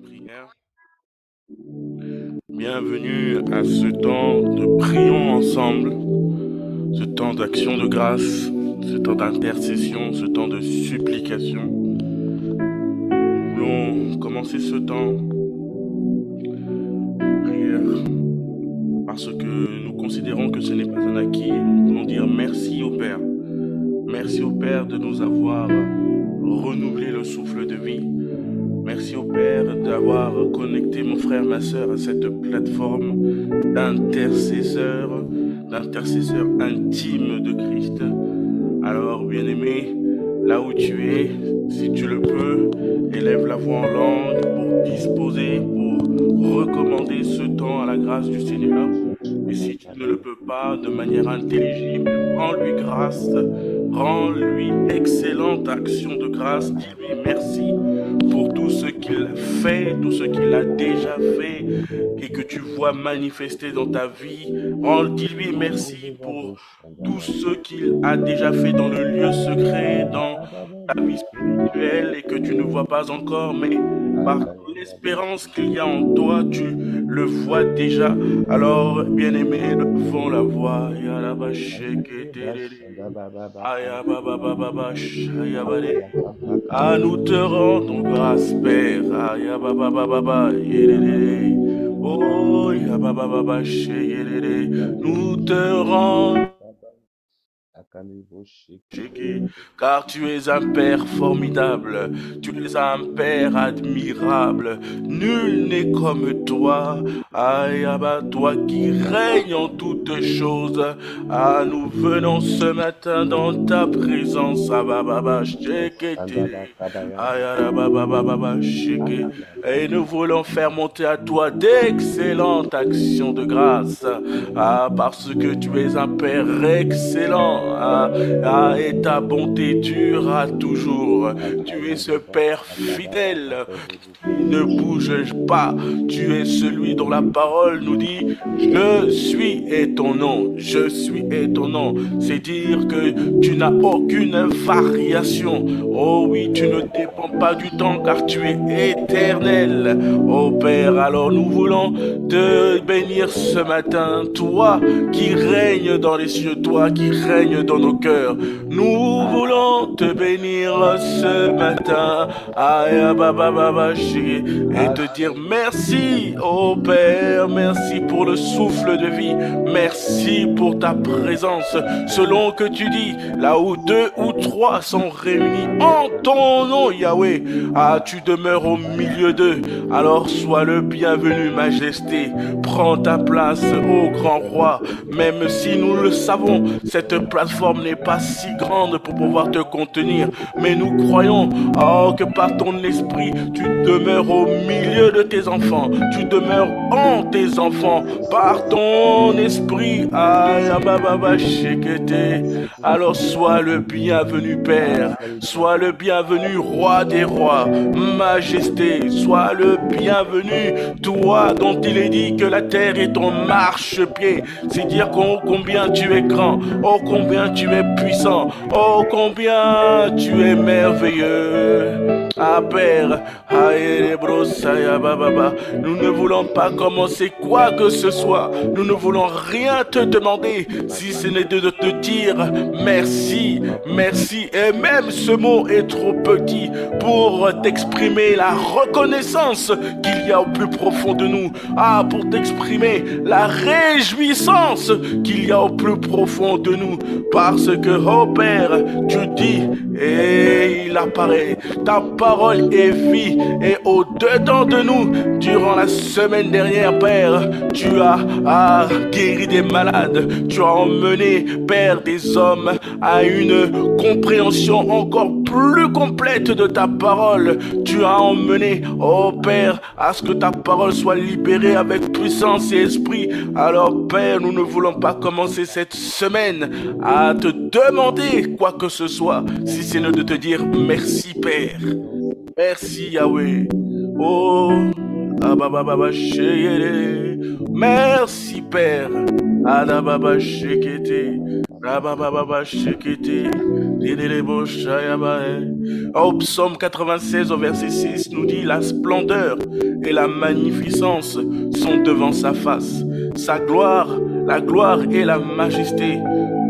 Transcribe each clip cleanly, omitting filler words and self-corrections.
prière. Bienvenue à ce temps de prions ensemble, ce temps d'action de grâce, ce temps d'intercession, ce temps de supplication. Nous voulons commencer ce temps de prière parce que nous considérons que ce n'est pas un acquis. Nous voulons dire merci au Père. Merci au Père de nous avoir renouvelé le souffle de vie. Merci au Père d'avoir connecté mon frère, ma sœur à cette plateforme d'intercesseurs intimes de Christ. Alors, bien-aimé, là où tu es, si tu le peux, élève la voix en langue pour disposer, pour recommander ce temps à la grâce du Seigneur. Et si tu ne le peux pas de manière intelligible, rends-lui grâce, rends-lui excellente action de grâce, dis-lui merci pour tout ce qu'il fait, tout ce qu'il a déjà fait et que tu vois manifester dans ta vie. Dis-lui merci pour tout ce qu'il a déjà fait dans le lieu secret, dans ta vie spirituelle et que tu ne vois pas encore, mais par l'espérance qu'il y a en toi, tu le vois déjà. Alors, bien-aimé, levons la voix. Ah, nous te rendons grâce, Père. Oh, nous te rendons. Car tu es un Père formidable, tu es un Père admirable, nul n'est comme toi, toi qui règnes en toutes choses. Ah, nous venons ce matin dans ta présence, et nous voulons faire monter à toi d'excellentes actions de grâce, parce que tu es un Père excellent. Et ta bonté durera toujours. Tu es ce Père fidèle qui ne bouge pas. Tu es celui dont la parole nous dit je suis est ton nom, je suis est ton nom. C'est dire que tu n'as aucune variation. Oh oui, tu ne dépends pas du temps car tu es éternel. Oh Père, alors nous voulons te bénir ce matin, toi qui règnes dans les cieux, toi qui règnes dans nos cœurs. Nous voulons te bénir ce matin et te dire merci, oh Père, merci pour le souffle de vie, merci pour ta présence, selon que tu dis, là où 2 ou 3 sont réunis en ton nom, Yahweh, tu demeures au milieu d'eux. Alors sois le bienvenu, majesté, prends ta place, ô grand roi. Même si nous le savons, cette plateforme n'est pas si grande pour pouvoir te contenir, mais nous croyons que par ton esprit, tu demeures au milieu de tes enfants, tu demeures en tes enfants, par ton esprit. Alors sois le bienvenu Père, sois le bienvenu Roi des rois, majesté, sois le bienvenu, toi dont il est dit que la terre est ton marchepied. C'est dire combien tu es grand, oh combien tu es puissant, oh combien tu es merveilleux. Père, nous ne voulons pas commencer quoi que ce soit, nous ne voulons rien te demander si ce n'est de te dire merci, merci. Et même ce mot est trop petit pour t'exprimer la reconnaissance qu'il y a au plus profond de nous, pour t'exprimer la réjouissance qu'il y a au plus profond de nous, parce que, oh Père, tu dis et il apparaît, ta parole est vie, et au-dedans de nous, durant la semaine dernière, Père, tu as guéri des malades, tu as emmené, Père, des hommes à une compréhension encore plus complète de ta parole. Tu as emmené, oh Père, à ce que ta parole soit libérée avec puissance et esprit. Alors Père, nous ne voulons pas commencer cette semaine à te demander quoi que ce soit, si c'est de te dire merci Père, merci Yahweh. Oh, merci Père. Rabababa shekete, lelelebo shayabae. Au psaume 96 au verset 6 nous dit la splendeur et la magnificence sont devant sa face. Sa gloire, la gloire et la majesté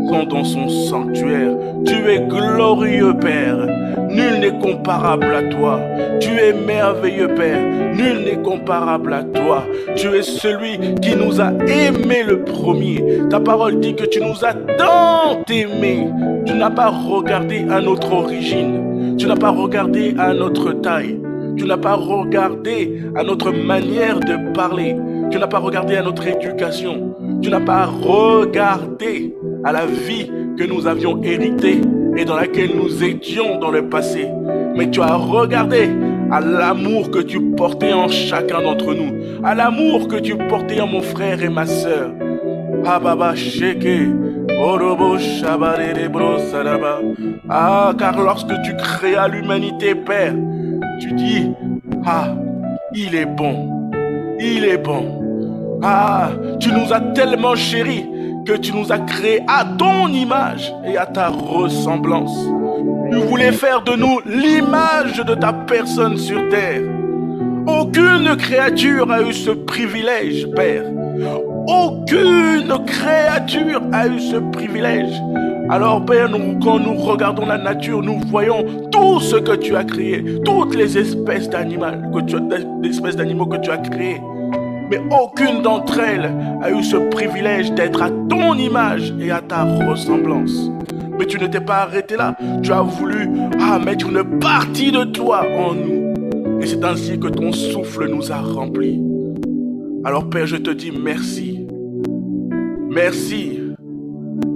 sont dans son sanctuaire. Tu es glorieux Père, nul n'est comparable à toi. Tu es merveilleux Père, nul n'est comparable à toi. Tu es celui qui nous a aimés le premier. Ta parole dit que tu nous as tant aimés. Tu n'as pas regardé à notre origine. Tu n'as pas regardé à notre taille. Tu n'as pas regardé à notre manière de parler. Tu n'as pas regardé à notre éducation. Tu n'as pas regardé à la vie que nous avions héritée et dans laquelle nous étions dans le passé. Mais tu as regardé à l'amour que tu portais en chacun d'entre nous, à l'amour que tu portais en mon frère et ma sœur. Ababa sheke, orobo shabarere bro salaba. Ah, car lorsque tu créas l'humanité, Père, tu dis, ah, il est bon, il est bon. Ah, tu nous as tellement chéris que tu nous as créés à ton image et à ta ressemblance. Tu voulais faire de nous l'image de ta personne sur terre. Aucune créature a eu ce privilège, Père. Aucune créature a eu ce privilège. Alors, Père, quand nous regardons la nature, nous voyons tout ce que tu as créé, toutes les espèces d'animaux que tu as créées. Mais aucune d'entre elles a eu ce privilège d'être à ton image et à ta ressemblance. Mais tu ne t'es pas arrêté là. Tu as voulu mettre une partie de toi en nous. Et c'est ainsi que ton souffle nous a remplis. Alors Père, je te dis merci. Merci.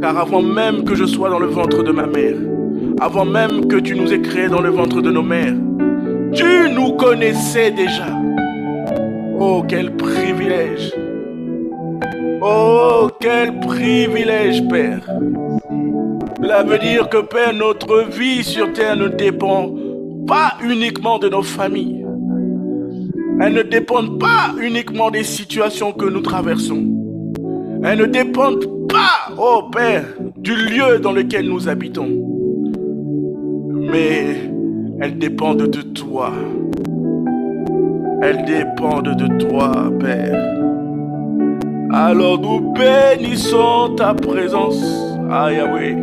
Car avant même que je sois dans le ventre de ma mère, avant même que tu nous aies créés dans le ventre de nos mères, tu nous connaissais déjà. Oh, quel privilège! Oh, quel privilège, Père! Cela veut dire que, Père, notre vie sur terre ne dépend pas uniquement de nos familles. Elle ne dépend pas uniquement des situations que nous traversons. Elle ne dépend pas, oh Père, du lieu dans lequel nous habitons. Mais elles dépendent de toi. Elles dépendent de toi, Père. Alors nous bénissons ta présence, ah Yahweh.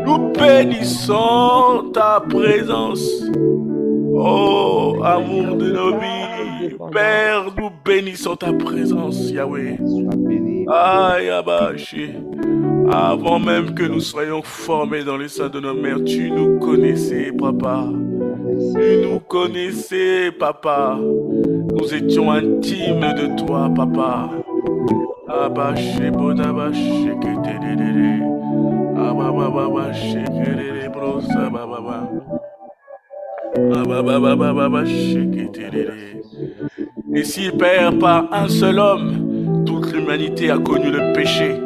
Nous bénissons ta présence. Oh, amour de nos vies, Père, nous bénissons ta présence, Yahweh. Ah, Yabashi. Avant même que nous soyons formés dans les seins de nos mères, tu nous connaissais, Papa. Tu nous connaissais, Papa. Nous étions intimes de toi, Papa. Abashi, bodabashi, ketedede. Ababababashi, kedede, brosa, bababa. Ababababashi, ketedede. Et si, Père, par un seul homme, toute l'humanité a connu le péché,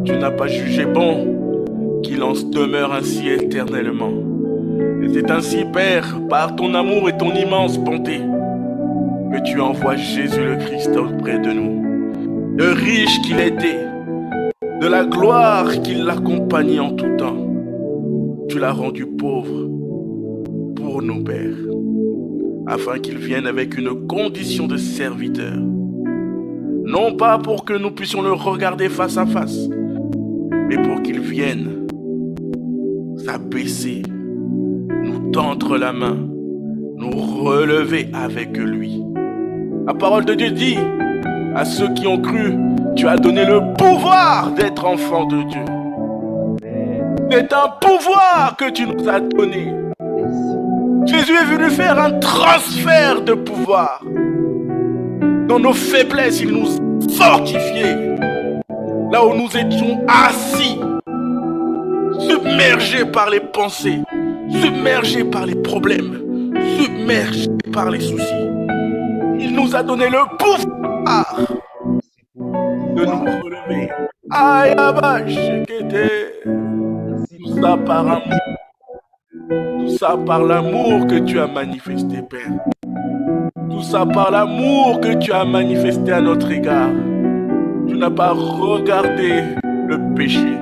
tu n'as pas jugé bon qu'il en demeure ainsi éternellement. Et c'est ainsi, Père, par ton amour et ton immense bonté, que tu envoies Jésus le Christ auprès de nous. De riche qu'il était, de la gloire qui l'accompagnait en tout temps, tu l'as rendu pauvre pour nous, Père, afin qu'il vienne avec une condition de serviteur. Non pas pour que nous puissions le regarder face à face, mais pour qu'il vienne s'abaisser, nous tendre la main, nous relever avec lui. La parole de Dieu dit, à ceux qui ont cru, tu as donné le pouvoir d'être enfant de Dieu. C'est un pouvoir que tu nous as donné. Jésus est venu faire un transfert de pouvoir. Dans nos faiblesses, il nous a fortifiés. Là où nous étions assis, submergés par les pensées, submergés par les problèmes, submergés par les soucis. Il nous a donné le pouvoir de nous relever. Aïe, tout ça par amour. Tout ça par l'amour que tu as manifesté, Père. Tout ça par l'amour que tu as manifesté à notre égard. Tu n'as pas regardé le péché.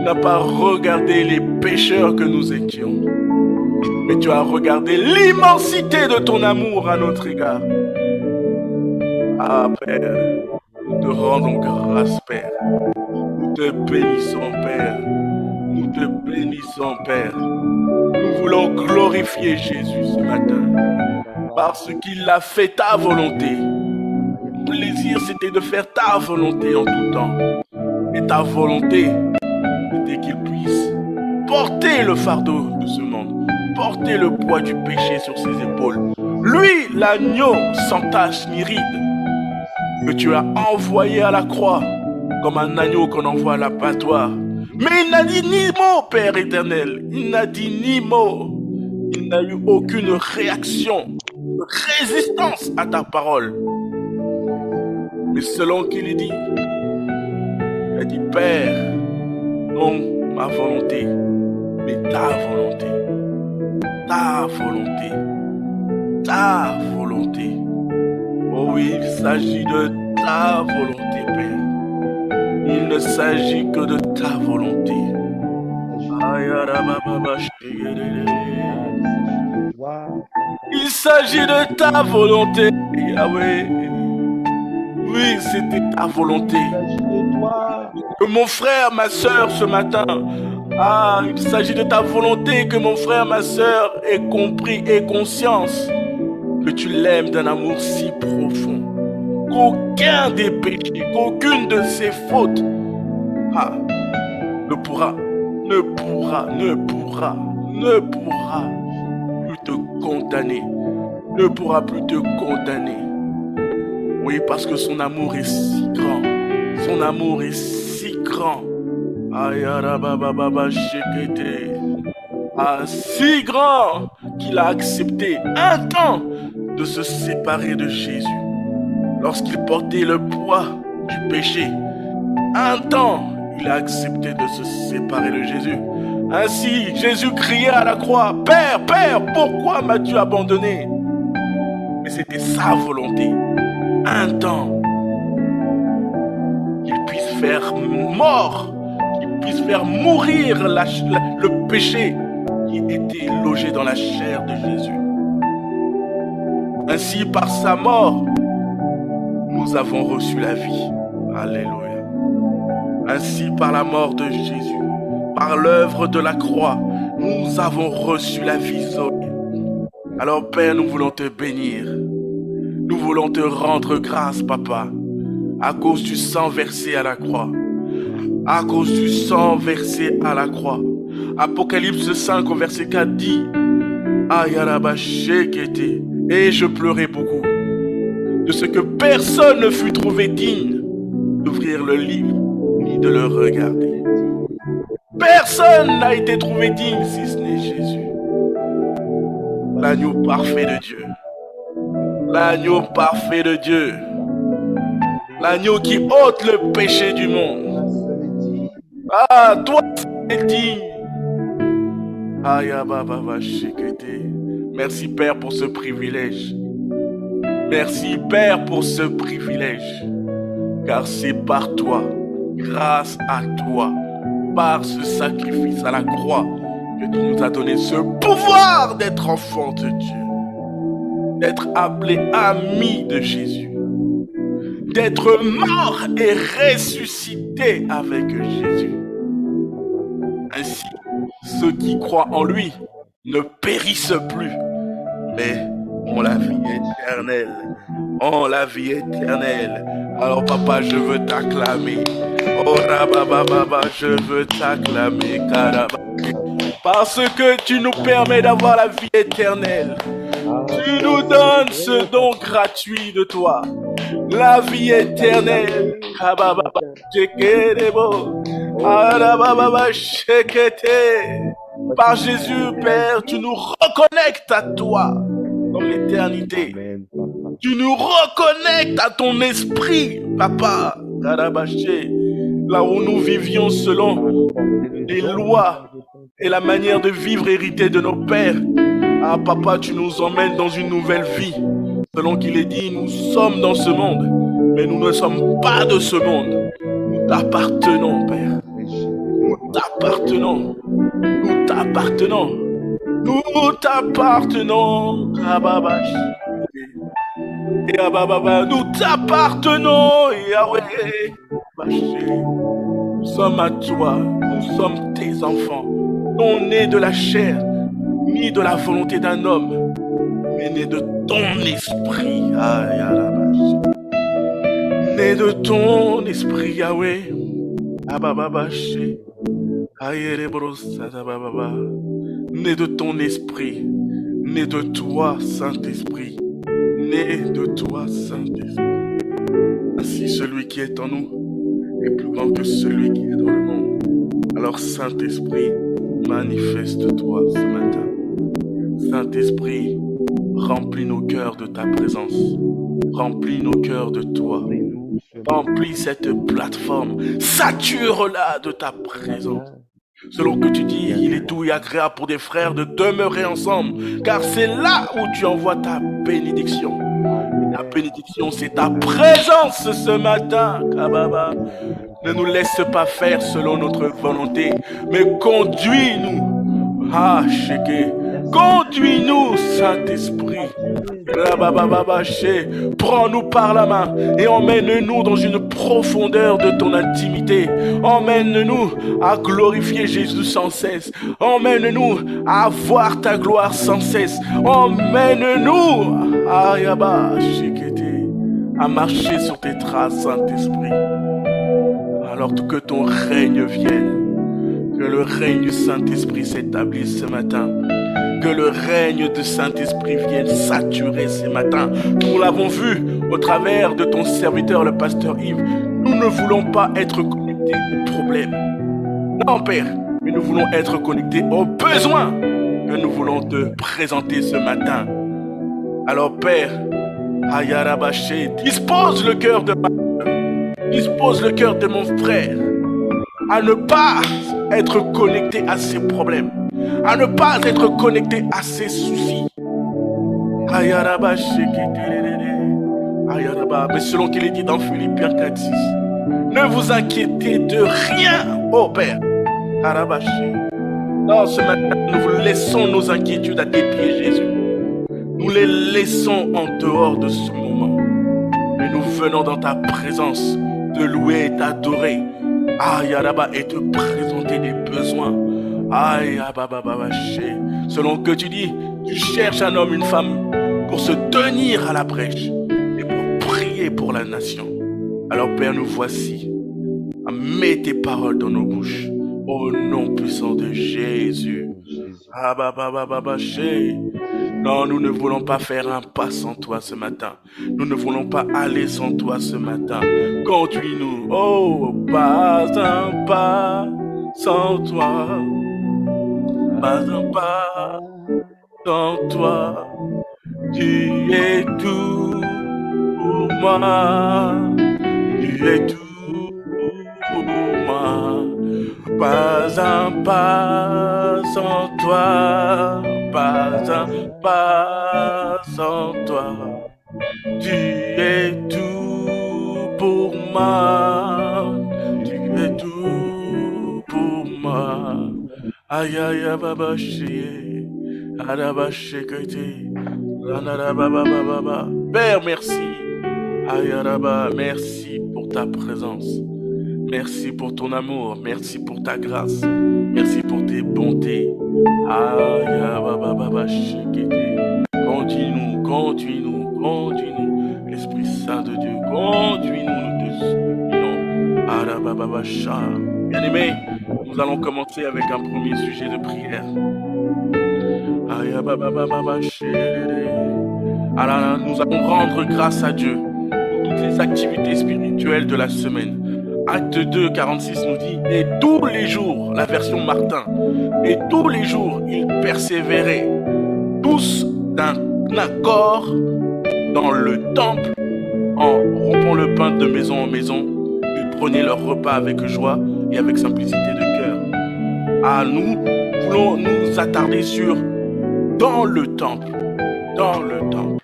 n'as pas regardé les pécheurs que nous étions, mais tu as regardé l'immensité de ton amour à notre égard. Ah, Père, nous te rendons grâce, Père. Nous te bénissons, Père. Nous te bénissons, Père. Nous voulons glorifier Jésus ce matin parce qu'il a fait ta volonté. Le plaisir, c'était de faire ta volonté en tout temps. Et ta volonté, c'était qu'il puisse porter le fardeau de ce monde, porter le poids du péché sur ses épaules. Lui, l'agneau sans tache ni ride, que tu as envoyé à la croix, comme un agneau qu'on envoie à l'abattoir. Mais il n'a dit ni mot, Père éternel. Il n'a dit ni mot. Il n'a eu aucune réaction, résistance à ta parole. Mais selon qu'il est dit, il a dit, Père, non ma volonté, mais ta volonté. Ta volonté. Ta volonté. Oh oui, il s'agit de ta volonté, Père. Il ne s'agit que de ta volonté. Il s'agit de ta volonté, Yahweh. Oui, c'était ta volonté. Que mon frère, ma soeur, ce matin, il s'agit de ta volonté que mon frère, ma soeur ait compris et conscience que tu l'aimes d'un amour si profond. Qu'aucun des péchés, qu'aucune de ses fautes ne pourra plus te condamner. Ne pourra plus te condamner. Oui, parce que son amour est si grand. Son amour est si grand. Si grand qu'il a accepté un temps de se séparer de Jésus. Lorsqu'il portait le poids du péché, un temps, il a accepté de se séparer de Jésus. Ainsi, Jésus criait à la croix, « Père, Père, pourquoi m'as-tu abandonné ?» Mais c'était sa volonté, un temps, qu'il puisse faire mort, qu'il puisse faire mourir le péché qui était logé dans la chair de Jésus. Ainsi, par sa mort, nous avons reçu la vie. Alléluia. Ainsi, par la mort de Jésus, par l'œuvre de la croix, nous avons reçu la vie Zoé. Alors, Père, nous voulons te bénir. Nous voulons te rendre grâce, Papa, à cause du sang versé à la croix. À cause du sang versé à la croix. Apocalypse 5 au verset 4 dit, et je pleurais beaucoup de ce que personne ne fut trouvé digne d'ouvrir le livre ni de le regarder. Personne n'a été trouvé digne si ce n'est Jésus. L'agneau parfait de Dieu. L'agneau parfait de Dieu. L'agneau qui ôte le péché du monde. Ah, toi, c'est digne. Merci, Père, pour ce privilège. Merci, Père, pour ce privilège. Car c'est par toi, grâce à toi, par ce sacrifice à la croix, que tu nous as donné ce pouvoir d'être enfant de Dieu, d'être appelé ami de Jésus, d'être mort et ressuscité avec Jésus. Ainsi, ceux qui croient en lui ne périssent plus, mais ont la vie éternelle. Ont la vie éternelle. Alors papa, je veux t'acclamer. Oh rabababa, je veux t'acclamer, caraba. Parce que tu nous permets d'avoir la vie éternelle. Tu nous donnes ce don gratuit de toi. La vie éternelle. Par Jésus, Père, tu nous reconnectes à toi dans l'éternité. Tu nous reconnectes à ton esprit, Papa. Là où nous vivions selon les lois et la manière de vivre héritée de nos pères. Ah, Papa, tu nous emmènes dans une nouvelle vie. Selon qu'il est dit, nous sommes dans ce monde, mais nous ne sommes pas de ce monde. Nous t'appartenons, Père. Nous t'appartenons. Nous t'appartenons. Nous t'appartenons. Rababash. Et Ababa, nous t'appartenons, Yahweh. Nous sommes à toi, nous sommes tes enfants, non nés de la chair, ni de la volonté d'un homme, mais nés de ton esprit. Nés de ton esprit, Yahweh. Abababaché. Né de ton esprit, né de toi, Saint-Esprit, né de toi, Saint-Esprit. Ainsi, celui qui est en nous est plus grand que celui qui est dans le monde. Alors, Saint-Esprit, manifeste-toi ce matin. Saint-Esprit, remplis nos cœurs de ta présence. Remplis nos cœurs de toi. Remplis cette plateforme. Sature-la de ta présence. Selon que tu dis, il est doux et agréable pour des frères de demeurer ensemble, car c'est là où tu envoies ta bénédiction. La bénédiction, c'est ta présence ce matin, Kababa. Ne nous laisse pas faire selon notre volonté, mais conduis-nous. Ah, Chéké, conduis-nous, Saint-Esprit. Prends-nous par la main et emmène-nous dans une profondeur de ton intimité. Emmène-nous à glorifier Jésus sans cesse. Emmène-nous à voir ta gloire sans cesse. Emmène-nous à marcher sur tes traces, Saint-Esprit. Alors que ton règne vienne. Que le règne du Saint-Esprit s'établisse ce matin. Que le règne du Saint-Esprit vienne saturer ce matin. Nous l'avons vu au travers de ton serviteur, le pasteur Yves. Nous ne voulons pas être connectés aux problèmes. Non, Père, mais nous voulons être connectés aux besoins que nous voulons te présenter ce matin. Alors, Père, Ayarabaché, dispose le cœur de ma soeur, dispose le cœur de mon frère à ne pas être connecté à ses problèmes, à ne pas être connecté à ses soucis. Mais selon qu'il est dit dans Philippiens 4:6, ne vous inquiétez de rien, ô Père. Non, ce matin, nous vous laissons nos inquiétudes à tes pieds, Jésus. Nous les laissons en dehors de ce moment. Mais nous venons dans ta présence te louer et t'adorer. Et te présenter des besoins. Selon que tu dis, tu cherches un homme, une femme pour se tenir à la brèche et pour prier pour la nation. Alors Père, nous voici. Mets tes paroles dans nos bouches. Au nom puissant de Jésus. Non, nous ne voulons pas faire un pas sans toi ce matin. Nous ne voulons pas aller sans toi ce matin. Conduis-nous. Oh, pas un pas sans toi. Pas un pas sans toi. Tu es tout pour moi. Tu es tout pour moi. Pas un pas sans toi. Pas un pas sans toi. Tu es tout pour moi. Tu es tout pour moi. Aïe aïe baba chier. Arabaché kete. Père, merci. Aïe merci pour ta présence. Merci pour ton amour. Merci pour ta grâce. Merci pour tes bontés. Conduis-nous, conduis-nous, conduis-nous. L'Esprit Saint de Dieu, conduis-nous, nous te supplions. Bien-aimés, nous allons commencer avec un premier sujet de prière. Alors, nous allons rendre grâce à Dieu pour toutes les activités spirituelles de la semaine. Acte 2, 46 nous dit, et tous les jours, la version Martin, et tous les jours, ils persévéraient, tous d'un accord dans le temple, en rompant le pain de maison en maison, ils prenaient leur repas avec joie et avec simplicité de cœur. Nous voulons nous attarder sur dans le temple, dans le temple.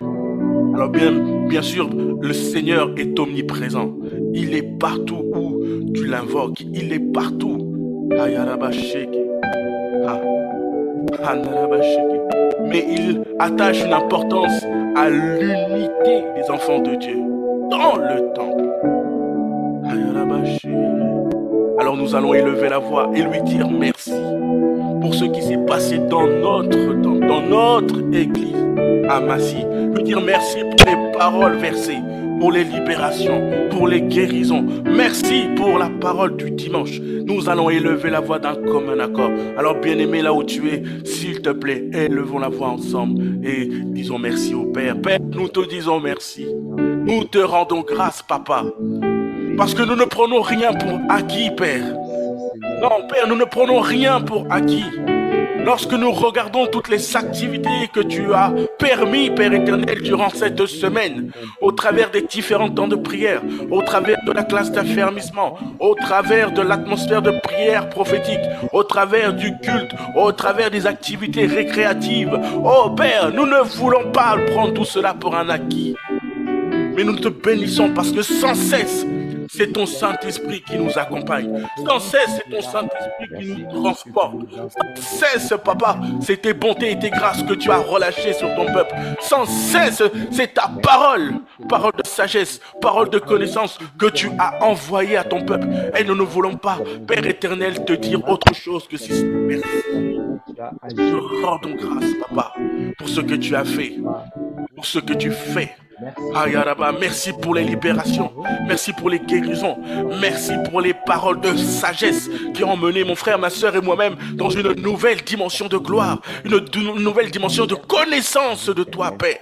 Alors bien sûr, le Seigneur est omniprésent. Il est partout où tu l'invoques. Il est partout. Ayarabasheke. Ah, Anarabasheke. Mais il attache une importance à l'unité des enfants de Dieu dans le temple. Ayarabasheke. Alors nous allons élever la voix et lui dire merci pour ce qui s'est passé dans notre temps, dans notre église à Massy. Lui dire merci pour les paroles versées, pour les libérations, pour les guérisons. Merci pour la parole du dimanche. Nous allons élever la voix d'un commun accord. Alors bien-aimé, là où tu es, s'il te plaît, élevons la voix ensemble et disons merci au Père. Père, nous te disons merci. Nous te rendons grâce, Papa. Parce que nous ne prenons rien pour acquis, Père. Non, Père, nous ne prenons rien pour acquis. Lorsque nous regardons toutes les activités que tu as permis, Père éternel, durant cette semaine, au travers des différents temps de prière, au travers de la classe d'affermissement, au travers de l'atmosphère de prière prophétique, au travers du culte, au travers des activités récréatives. Oh Père, nous ne voulons pas prendre tout cela pour un acquis. Mais nous te bénissons parce que sans cesse, c'est ton Saint-Esprit qui nous accompagne. Sans cesse, c'est ton Saint-Esprit qui nous transporte. Sans cesse, Papa, c'est tes bontés et tes grâces que tu as relâchées sur ton peuple. Sans cesse, c'est ta parole, parole de sagesse, parole de connaissance que tu as envoyée à ton peuple. Et nous ne voulons pas, Père éternel, te dire autre chose que si merci. Nous rendons grâce, Papa, pour ce que tu as fait, pour ce que tu fais. Ayaraba, merci pour les libérations, merci pour les guérisons, merci pour les paroles de sagesse qui ont mené mon frère, ma soeur et moi-même dans une nouvelle dimension de gloire, une nouvelle dimension de connaissance de toi, Père.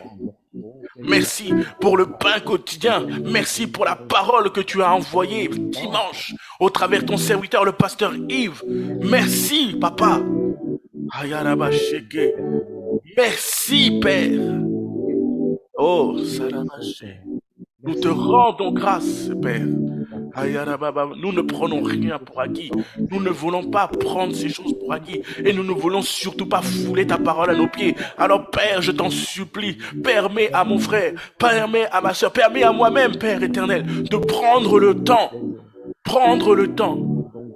Merci pour le pain quotidien, merci pour la parole que tu as envoyée dimanche au travers de ton serviteur, le pasteur Yves. Merci, Papa. Ayaraba, Sheke. Merci, Père. Oh, Saramaché, nous te rendons grâce, Père. Nous ne prenons rien pour acquis. Nous ne voulons pas prendre ces choses pour acquis. Et nous ne voulons surtout pas fouler ta parole à nos pieds. Alors, Père, je t'en supplie, permets à mon frère, permets à ma soeur, permets à moi-même, Père éternel, de prendre le temps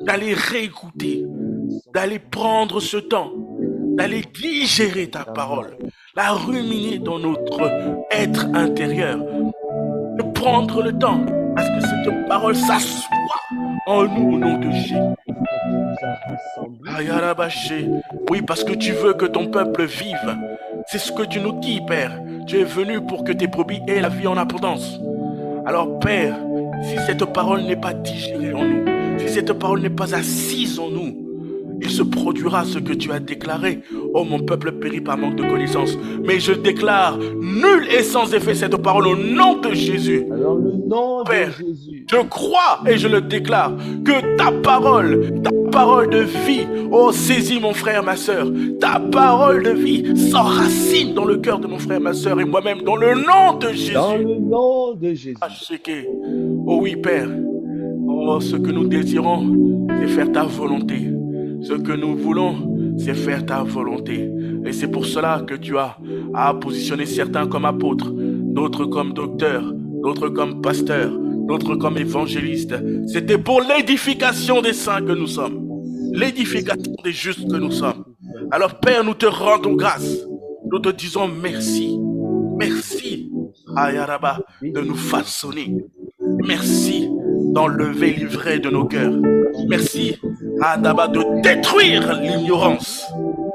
d'aller réécouter, d'aller prendre ce temps, d'aller digérer ta parole, la ruminer dans notre être intérieur, de prendre le temps à ce que cette parole s'assoie en nous au nom de Jésus. Oui, parce que tu veux que ton peuple vive. C'est ce que tu nous dis, Père. Tu es venu pour que tes brebis aient la vie en abondance. Alors, Père, si cette parole n'est pas digérée en nous, si cette parole n'est pas assise en nous, il se produira ce que tu as déclaré. Oh, mon peuple périt par manque de connaissance. Mais je déclare nul et sans effet cette parole au nom de Jésus. Alors, le nom Père, de Jésus. je crois et je le déclare que ta parole de vie, oh, saisis mon frère, ma soeur. Ta parole de vie s'enracine dans le cœur de mon frère, ma soeur et moi-même, dans le nom de Jésus. Dans le nom de Jésus. Oh oui, Père. Oh, ce que nous désirons, c'est faire ta volonté. Ce que nous voulons, c'est faire ta volonté. Et c'est pour cela que tu as positionné certains comme apôtres, d'autres comme docteurs, d'autres comme pasteurs, d'autres comme évangélistes. C'était pour l'édification des saints que nous sommes, l'édification des justes que nous sommes. Alors Père, nous te rendons grâce. Nous te disons merci. Merci, Ayaraba, de nous façonner. Merci d'enlever l'ivraie de nos cœurs. Merci, Adaba, de détruire l'ignorance.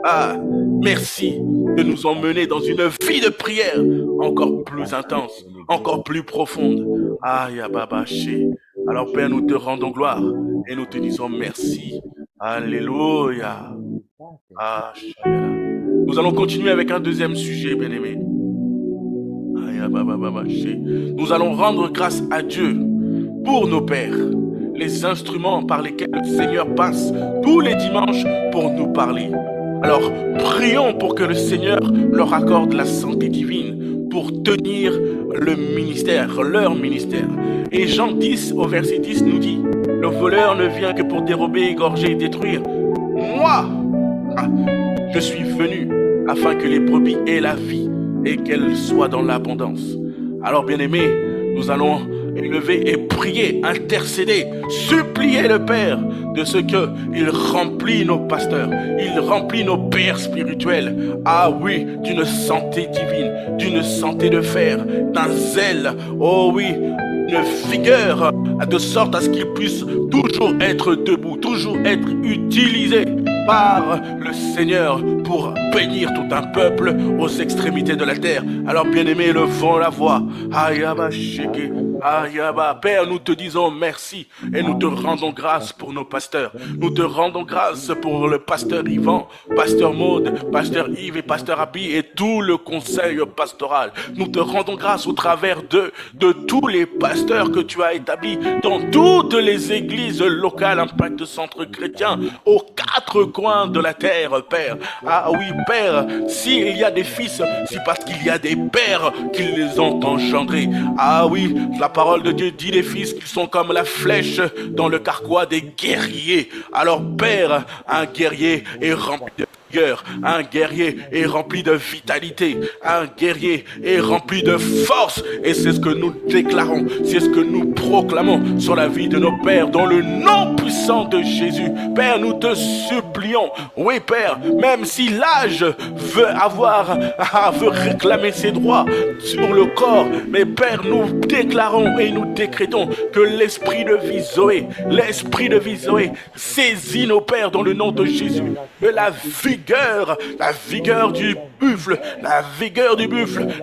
Ah, merci de nous emmener dans une vie de prière encore plus intense, encore plus profonde. Ah, Yababaché. Alors Père, nous te rendons gloire et nous te disons merci. Alléluia. Ah, nous allons continuer avec un deuxième sujet, bien-aimé. Nous allons rendre grâce à Dieu pour nos pères, les instruments par lesquels le Seigneur passe tous les dimanches pour nous parler. Alors, prions pour que le Seigneur leur accorde la santé divine pour tenir le ministère, leur ministère. Et Jean 10 au verset 10 nous dit, le voleur ne vient que pour dérober, égorger et détruire. Moi, je suis venu afin que les brebis aient la vie et qu'elles soient dans l'abondance. Alors, bien-aimés, nous allons élever et prier, intercéder, supplier le Père de ce qu'il remplit nos pasteurs, il remplit nos pères spirituels. Ah oui, d'une santé divine, d'une santé de fer, d'un zèle, oh oui, une vigueur, de sorte à ce qu'il puisse toujours être debout, toujours être utilisé par le Seigneur pour bénir tout un peuple aux extrémités de la terre. Alors bien-aimés, levons la voix. Ayaba sheke, ayaba. Père, nous te disons merci et nous te rendons grâce pour nos pasteurs. Nous te rendons grâce pour le pasteur Yvan, pasteur Maud, pasteur Yves et pasteur Abi et tout le conseil pastoral. Nous te rendons grâce au travers de tous les pasteurs que tu as établis dans toutes les églises locales Impact Centre Chrétien aux quatre coins de la terre, Père. Ah oui, Père, s'il y a des fils, c'est parce qu'il y a des pères qui les ont engendrés. Ah oui, la parole de Dieu dit des fils qu'ils sont comme la flèche dans le carquois des guerriers. Alors, Père, un guerrier est rempli de vigueur, un guerrier est rempli de vitalité, un guerrier est rempli de force, et c'est ce que nous déclarons, c'est ce que nous proclamons sur la vie de nos pères dans le nom puissant de Jésus. Père, nous te supplions, oui Père, même si l'âge veut réclamer ses droits sur le corps, mais Père, nous déclarons et nous décrétons que l'esprit de vie Zoé, saisit nos pères dans le nom de Jésus, que la vigueur du buffle,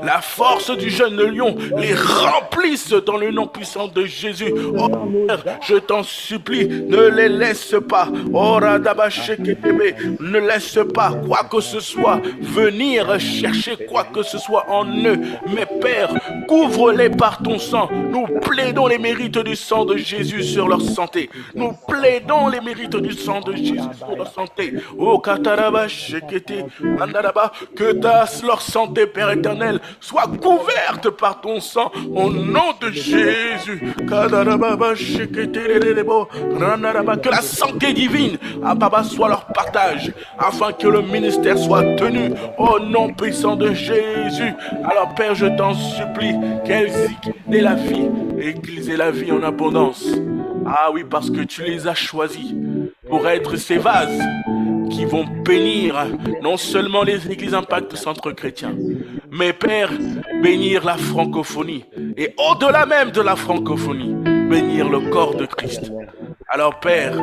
la force du jeune lion les remplisse dans le nom puissant de Jésus. Oh Père, je t'en supplie, ne les laisse pas. Oh ne laisse pas quoi que ce soit venir chercher quoi que ce soit en eux. Mais Père, couvre-les par ton sang. Nous plaidons les mérites du sang de Jésus sur leur santé. Nous plaidons les mérites du sang de Jésus sur leur santé. Oh Kataraba Shekete Mandaraba, que leur santé, Père éternel, soit couverte par ton sang au nom de Jésus. Kadaraba Shekete Lelebo Randaraba, que la santé divine, Baba, soit leur partage, afin que le ministère soit tenu au nom puissant de Jésus. Alors Père, je t'en supplie, qu'ils aient la vie et qu'ils aient la vie en abondance. Ah oui, parce que tu les as choisis pour être ces vases qui vont bénir non seulement les églises Impact Centre Chrétien, mais Père, bénir la francophonie et au-delà même de la francophonie, bénir le corps de Christ. Alors Père,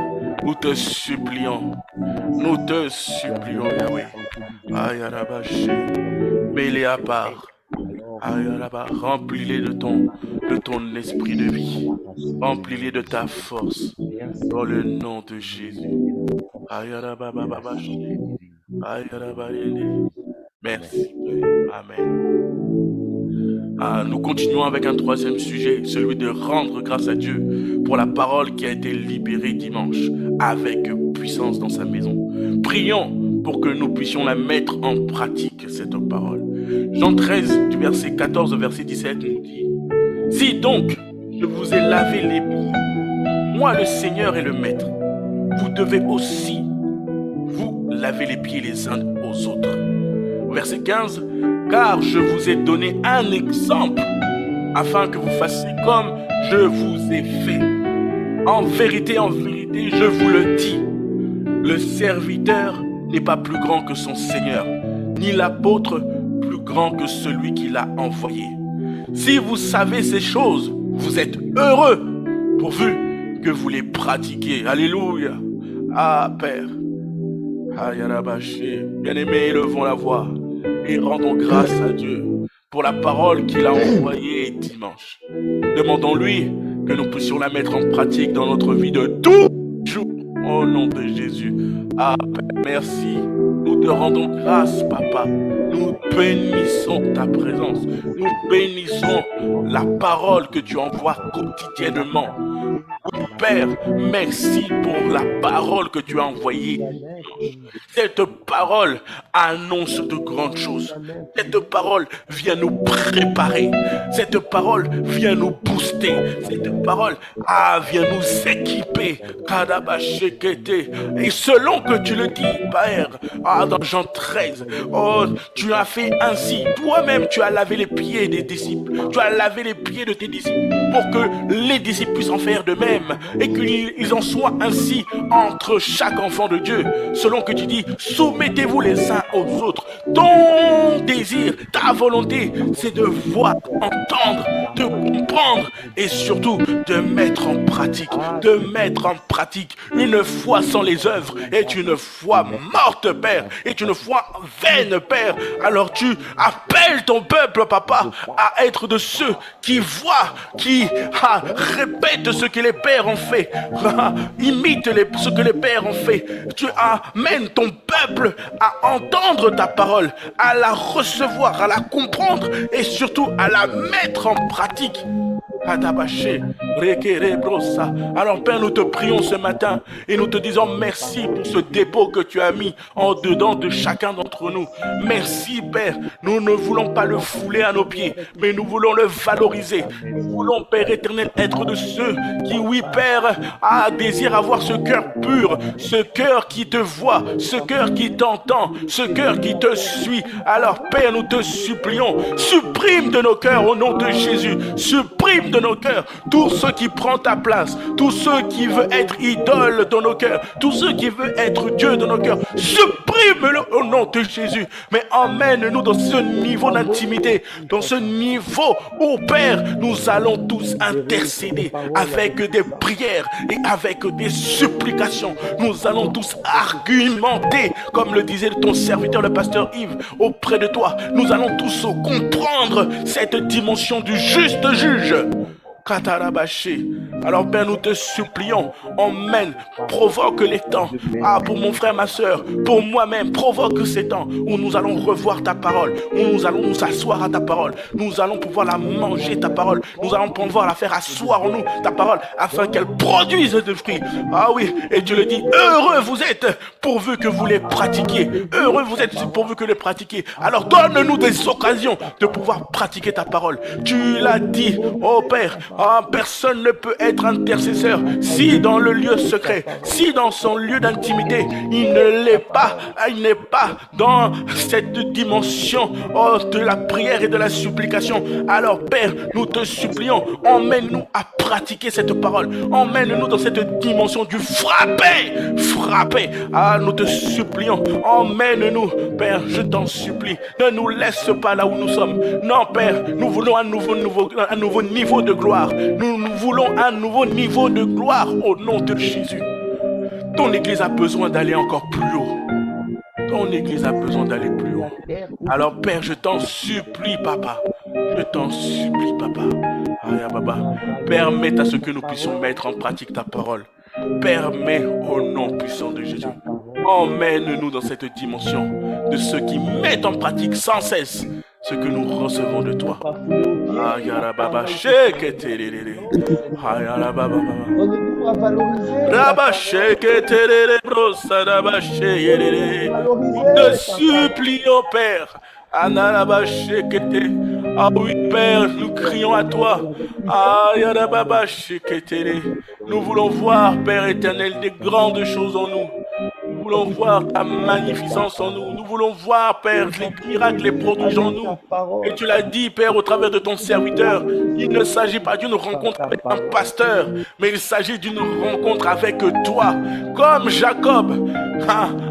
nous te supplions, Yahweh. Ayarabaché, mets-les à part. Ayaraba, remplis-les de ton esprit de vie. Remplis-les de ta force. Dans le nom de Jésus. Ayaraba, Ayaraba, merci. Amen. Nous continuons avec un troisième sujet, celui de rendre grâce à Dieu pour la parole qui a été libérée dimanche avec puissance dans sa maison. Prions pour que nous puissions la mettre en pratique, cette parole. Jean 13, du verset 14 au verset 17 nous dit: si donc je vous ai lavé les pieds, moi le Seigneur et le Maître, vous devez aussi vous laver les pieds les uns aux autres. Verset 15, car je vous ai donné un exemple afin que vous fassiez comme je vous ai fait. En vérité, je vous le dis, le serviteur n'est pas plus grand que son Seigneur, ni l'apôtre plus grand que celui qui l'a envoyé. Si vous savez ces choses, vous êtes heureux, pourvu que vous les pratiquiez. Alléluia. Ah, Père. Bien-aimés, levons la voix et rendons grâce à Dieu pour la parole qu'il a envoyée dimanche. Demandons-lui que nous puissions la mettre en pratique dans notre vie de tous les jours. Au nom de Jésus. Ah, Père, merci. Nous te rendons grâce, Papa. Nous bénissons ta présence. Nous bénissons la parole que tu envoies quotidiennement. Père, merci pour la parole que tu as envoyée. Cette parole annonce de grandes choses. Cette parole vient nous préparer. Cette parole vient nous booster. Cette parole vient nous équiper. Et selon que tu le dis, Père, dans Jean 13, oh, tu as fait ainsi. Toi-même, tu as lavé les pieds des disciples. Tu as lavé les pieds de tes disciples pour que les disciples puissent en faire de même et qu'ils en soient ainsi entre chaque enfant de Dieu. Selon que tu dis, soumettez-vous les uns aux autres. Ton désir, ta volonté, c'est de voir, entendre, de comprendre et surtout de mettre en pratique. De mettre en pratique. Une foi sans les œuvres est une foi morte, Père, est une foi vaine, Père. Alors tu appelles ton peuple, Papa, à être de ceux qui voient, qui répètent ce que les pères ont fait, imitent ce que les pères ont fait. Tu amènes ton peuple à entendre ta parole, à la recevoir, à la comprendre et surtout à la mettre en pratique. Alors Père, nous te prions ce matin et nous te disons merci pour ce dépôt que tu as mis en dedans de chacun d'entre nous. Merci Père, nous ne voulons pas le fouler à nos pieds, mais nous voulons le valoriser. Nous voulons Père éternel être de ceux qui, oui Père, désirent avoir ce cœur pur, ce cœur qui te voit, ce cœur qui t'entend, ce cœur qui te suit. Alors Père, nous te supplions, supprime de nos cœurs au nom de Jésus, supprime de nos cœurs tous ceux qui prennent ta place, tous ceux qui veulent être idoles dans nos cœurs, tous ceux qui veulent être Dieu dans nos cœurs, supprime-le au nom de Jésus, mais emmène-nous dans ce niveau d'intimité, dans ce niveau où Père, nous allons tous intercéder avec des prières et avec des supplications, nous allons tous argumenter, comme le disait ton serviteur le pasteur Yves, auprès de toi, nous allons tous comprendre cette dimension du juste juge. Alors Père, nous te supplions, emmène, provoque les temps, pour mon frère, ma soeur, pour moi-même, provoque ces temps où nous allons revoir ta parole, où nous allons nous asseoir à ta parole, nous allons pouvoir la manger ta parole, nous allons pouvoir la faire asseoir en nous ta parole, afin qu'elle produise des fruits. Ah oui, et tu le dis, heureux vous êtes pourvu que vous les pratiquiez, heureux vous êtes pourvu que les pratiquiez. Alors donne-nous des occasions de pouvoir pratiquer ta parole. Tu l'as dit, oh Père, personne ne peut être intercesseur si dans le lieu secret, si dans son lieu d'intimité, il ne l'est pas, il n'est pas dans cette dimension de la prière et de la supplication. Alors Père, nous te supplions, emmène-nous à pratiquer cette parole, emmène-nous dans cette dimension du frapper. Nous te supplions, emmène-nous, Père, je t'en supplie, ne nous laisse pas là où nous sommes. Non Père, nous voulons un nouveau niveau de gloire. Nous voulons un nouveau niveau de gloire au nom de Jésus. Ton église a besoin d'aller encore plus haut. Ton église a besoin d'aller plus haut. Alors Père, je t'en supplie, Papa. Je t'en supplie, Papa. Permets à ce que nous puissions mettre en pratique ta parole. Permets au nom puissant de Jésus. Emmène-nous dans cette dimension de ceux qui mettent en pratique sans cesse ce que nous recevons de toi. Nous te supplions, Père. Ah oui, Père, nous crions à toi. Nous voulons voir, Père éternel, des grandes choses en nous. Nous voulons voir ta magnificence en nous. Nous voulons voir, Père, les miracles, les prodiges en nous. Et tu l'as dit, Père, au travers de ton serviteur, il ne s'agit pas d'une rencontre avec un pasteur, mais il s'agit d'une rencontre avec toi. Comme Jacob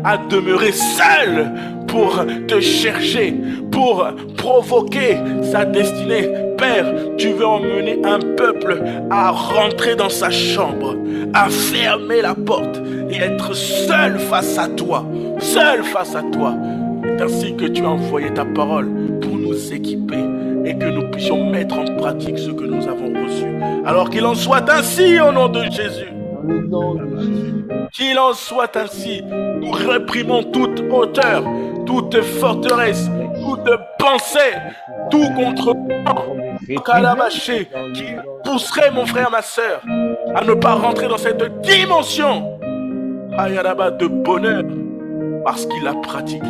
a demeuré seul pour te chercher, pour provoquer sa destinée. Père, tu veux emmener un peuple à rentrer dans sa chambre, à fermer la porte et être seul face à toi. Seul face à toi. C'est ainsi que tu as envoyé ta parole pour nous équiper et que nous puissions mettre en pratique ce que nous avons reçu. Alors qu'il en soit ainsi au nom de Jésus. Qu'il en soit ainsi. Nous réprimons toute hauteur, toute forteresse, toute pensée, tout contre Calabaché qui pousserait mon frère, ma soeur, à ne pas rentrer dans cette dimension de bonheur parce qu'il a pratiqué.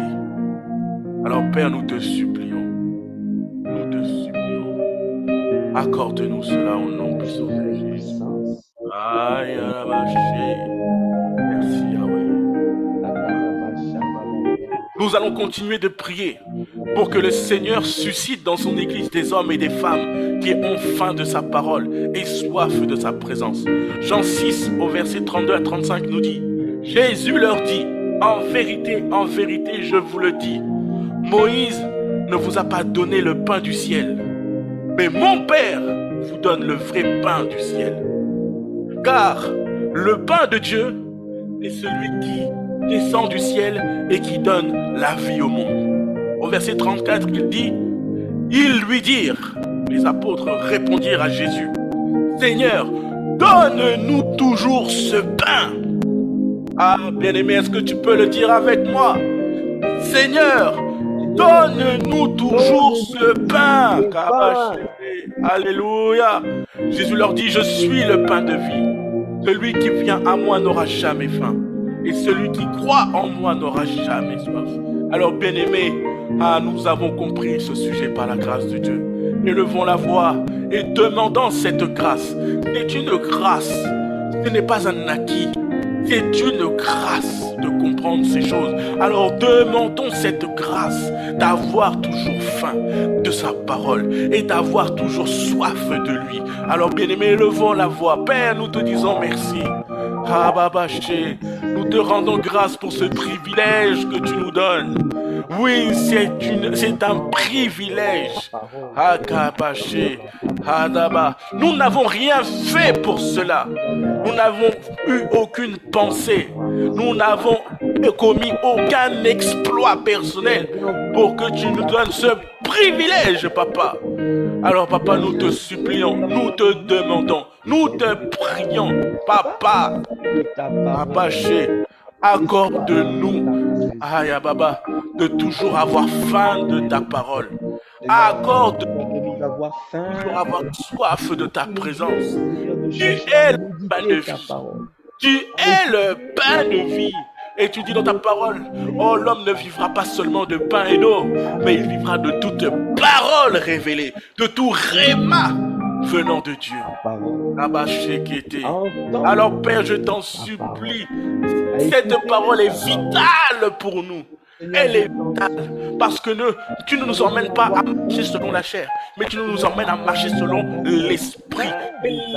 Alors Père, nous te supplions, accorde-nous cela au nom puissant de Jésus. Merci Yahweh. nous allons continuer de prier pour que le Seigneur suscite dans son Église des hommes et des femmes qui ont faim de sa parole et soif de sa présence. Jean 6 au verset 32 à 35 nous dit, Jésus leur dit, en vérité, je vous le dis, Moïse ne vous a pas donné le pain du ciel, mais mon Père vous donne le vrai pain du ciel. Car le pain de Dieu est celui qui descend du ciel et qui donne la vie au monde. Au verset 34, il dit, ils lui dirent, les apôtres répondirent à Jésus, Seigneur, donne-nous toujours ce pain. Ah, bien-aimé, est-ce que tu peux le dire avec moi? Seigneur, donne-nous toujours ce pain. Alléluia. Jésus leur dit, je suis le pain de vie. Celui qui vient à moi n'aura jamais faim. Et celui qui croit en moi n'aura jamais soif. Alors, bien-aimés, nous avons compris ce sujet par la grâce de Dieu. Élevons la voix et demandons cette grâce. C'est une grâce. Ce n'est pas un acquis. C'est une grâce de comprendre ces choses. Alors demandons cette grâce d'avoir toujours faim de sa parole et d'avoir toujours soif de lui. Alors bien-aimés, élevons la voix. Père, nous te disons merci. Nous te rendons grâce pour ce privilège que tu nous donnes. Oui, c'est un privilège. Nous n'avons rien fait pour cela. Nous n'avons eu aucune pensée. Nous n'avons commis aucun exploit personnel pour que tu nous donnes ce privilège, papa. Alors, papa, nous te supplions, nous te demandons, nous te prions, papa, accorde-nous, Baba, de toujours avoir faim de ta parole. Accorde-nous toujours avoir soif de ta présence. Tu es le pain de vie. Tu es le pain de vie. Et tu dis dans ta parole, oh, l'homme ne vivra pas seulement de pain et d'eau, mais il vivra de toute parole révélée, de tout réma venant de Dieu. Alors Père, je t'en supplie, cette parole est vitale pour nous. Elle est vitale parce que tu ne nous emmènes pas à marcher selon la chair, mais tu nous emmènes à marcher selon l'esprit.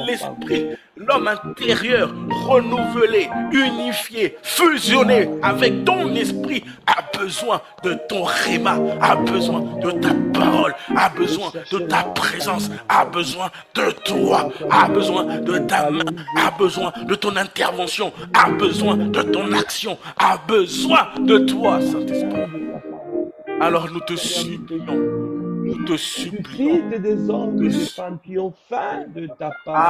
L'esprit, l'homme intérieur, renouvelé, unifié, fusionné avec ton esprit, a besoin de ton réma, a besoin de ta parole, a besoin de ta présence, a besoin de toi, a besoin de ta main, a besoin de ton intervention, a besoin de ton action, a besoin de toi, Saint-Esprit. Alors nous te supplions. Nous te supplions. Des hommes et des femmes qui ont faim de ta parole.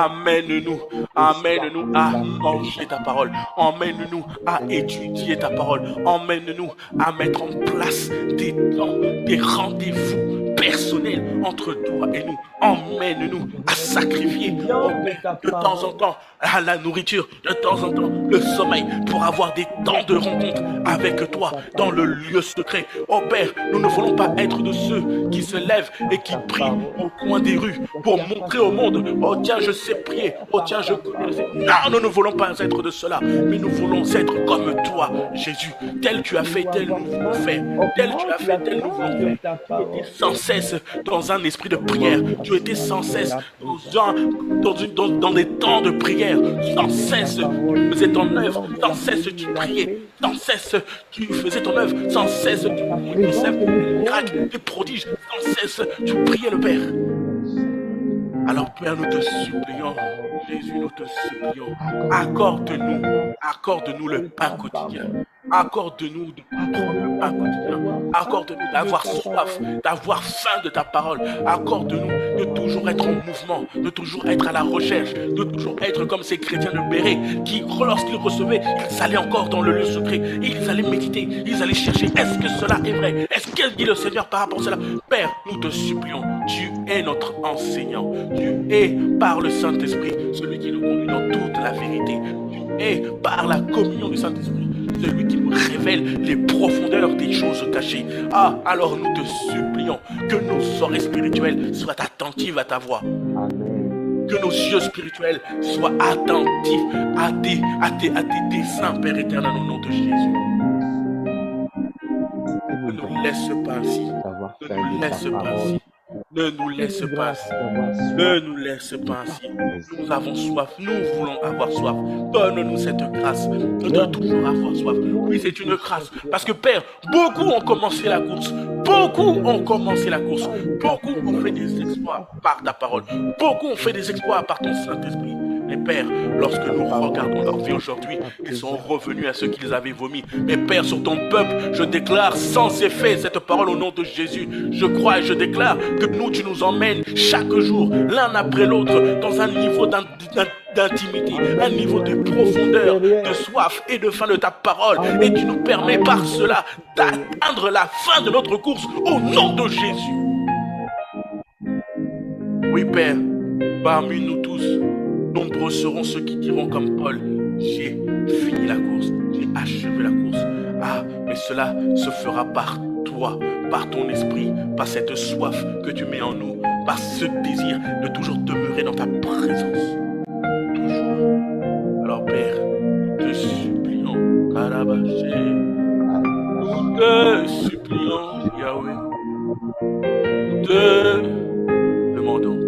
Amène-nous à manger ta parole. Emmène-nous à étudier ta parole. Emmène-nous à mettre en place des temps, des rendez-vous personnels entre toi et nous. Emmène-nous à sacrifier de temps en temps à la nourriture, de temps en temps le sommeil, pour avoir des temps de rencontre avec toi dans le lieu secret. Oh Père, nous ne voulons pas être de ceux qui se lèvent et qui prient au coin des rues pour montrer au monde, oh tiens je sais prier, oh tiens je connais. Non, nous ne voulons pas être de cela, mais nous voulons être comme toi, Jésus. Tel tu as fait, tel nous voulons faire. Tel tu as fait, tel nous voulons faire. Tu étais sans cesse dans un esprit de prière. Tu étais sans cesse dans des temps de prière. Sans cesse tu faisais ton œuvre. Sans cesse tu priais. Sans cesse tu faisais ton œuvre. Sans cesse tu priais. Des miracles, des prodiges. Sans cesse tu priais le Père. Alors Père, nous te supplions, Jésus, nous te supplions, accorde-nous le pain quotidien. Accorde-nous de prendre le pain quotidien. Accorde-nous d'avoir soif, d'avoir faim de ta parole. Accorde-nous de toujours être en mouvement, de toujours être à la recherche, de toujours être comme ces chrétiens de Béret qui, lorsqu'ils recevaient, ils allaient encore dans le lieu secret, ils allaient méditer, ils allaient chercher. Est-ce que cela est vrai? Est-ce qu'elle dit le Seigneur par rapport à cela? Père, nous te supplions, tu es notre enseignant. Tu es par le Saint-Esprit celui qui nous conduit dans toute la vérité. Tu es par la communion du Saint-Esprit celui qui nous révèle les profondeurs des choses cachées. Ah, alors nous te supplions que nos oreilles spirituelles soient attentives à ta voix. Que nos yeux spirituels soient attentifs à tes desseins, Père éternel, au nom de Jésus. nous laisse pas ainsi. d'avoir Ne faim nous de ta laisse pas parole. ainsi. Ne nous laisse Fais-nous pas grâce ainsi. d'avoir Ne soif nous laisse de pas ta ainsi. présence. Nous avons soif. Nous voulons avoir soif. Donne-nous cette grâce de toujours avoir soif. Oui, c'est une grâce. Parce que Père, beaucoup ont commencé la course. Beaucoup ont commencé la course. Beaucoup ont fait des exploits par ta parole. Beaucoup ont fait des exploits par ton Saint-Esprit. Mais Père, lorsque nous regardons leur vie aujourd'hui, ils sont revenus à ce qu'ils avaient vomi. Mais Père, sur ton peuple, je déclare sans effet cette parole au nom de Jésus. Je crois et je déclare que nous, tu nous emmènes chaque jour, l'un après l'autre, dans un niveau d'intimité, un niveau de profondeur, de soif et de faim de ta parole. Et tu nous permets par cela d'atteindre la fin de notre course au nom de Jésus. Oui, Père, parmi nous tous, nombreux seront ceux qui diront comme Paul, j'ai fini la course, j'ai achevé la course. Ah, mais cela se fera par toi, par ton esprit, par cette soif que tu mets en nous, par ce désir de toujours demeurer dans ta présence. Toujours. Alors Père, nous te supplions, Karabaché, nous te supplions, Yahweh, nous te demandons, Père.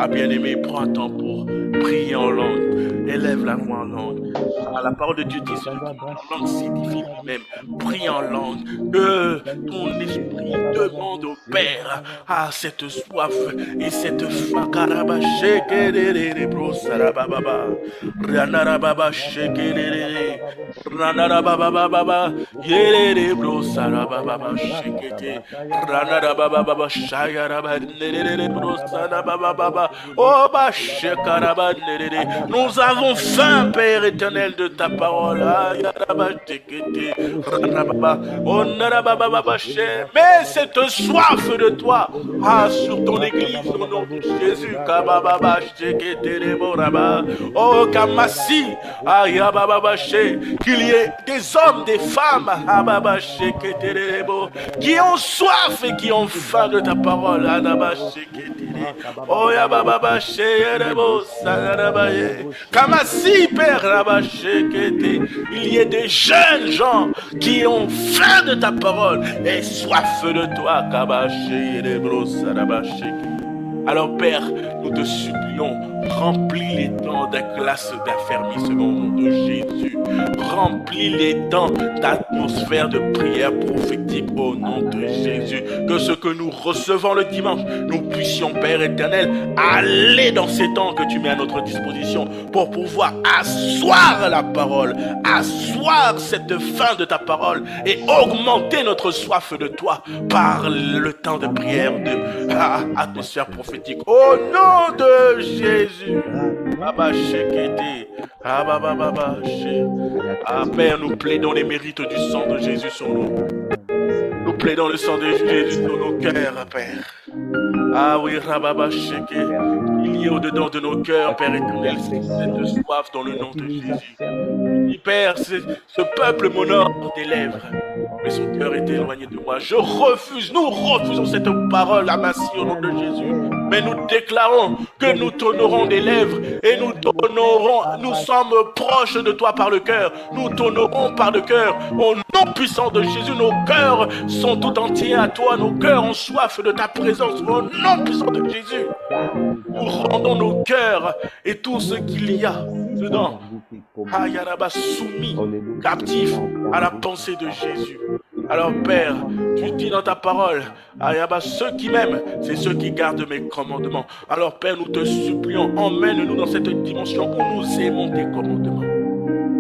Ah, bien-aimé, prends un temps pour prier en langue. Élève la voix en langue. Ah, la parole de Dieu dit celui qui prie en langue s'édifie lui-même. Prie en langue. Que ton esprit demande au Père cette soif et cette faim. Nous avons faim, Père éternel, de ta parole. Mais cette soif de toi sur ton église au nom de Jésus. Oh Kamassi, qu'il y ait des hommes, des femmes qui ont soif et qui ont faim de ta parole. Oh Yababa Sheyerebo Sagarabaye Kamasi Père Rabashekete. Il y a des jeunes gens qui ont faim de ta parole et soif de toi. Kabasheyerebo Sarabasheke. Alors Père, nous te supplions, remplis les temps de glace d'affermissement au nom de Jésus. Remplis les temps d'atmosphère de prière prophétique au nom de Jésus. Que ce que nous recevons le dimanche, nous puissions, Père éternel, aller dans ces temps que tu mets à notre disposition pour pouvoir asseoir la parole, asseoir cette faim de ta parole et augmenter notre soif de toi par le temps de prière, de atmosphère prophétique. Au nom de Jésus. Père, nous plaidons les mérites du sang de Jésus sur nous. Nous plaidons le sang de Jésus sur nos cœurs, Père. Ah oui, Rababasheke. Il y a au-dedans de nos cœurs, Père éternel, cette soif dans le nom de Jésus. Et Père, ce peuple m'honore des lèvres, mais son cœur est éloigné de moi. Je refuse, nous refusons cette parole amassée au nom de Jésus. Mais nous déclarons que nous t'honorons des lèvres et nous sommes proches de toi par le cœur. Nous t'honorons par le cœur. Au nom puissant de Jésus, nos cœurs sont tout entiers à toi. Nos cœurs ont soif de ta présence. Au nom puissant de Jésus, nous rendons nos cœurs et tout ce qu'il y a dedans, soumis, captifs à la pensée de Jésus. Alors Père, tu dis dans ta parole, ceux qui m'aiment, c'est ceux qui gardent mes commandements. Alors Père, nous te supplions, emmène-nous dans cette dimension où nous aimons tes commandements.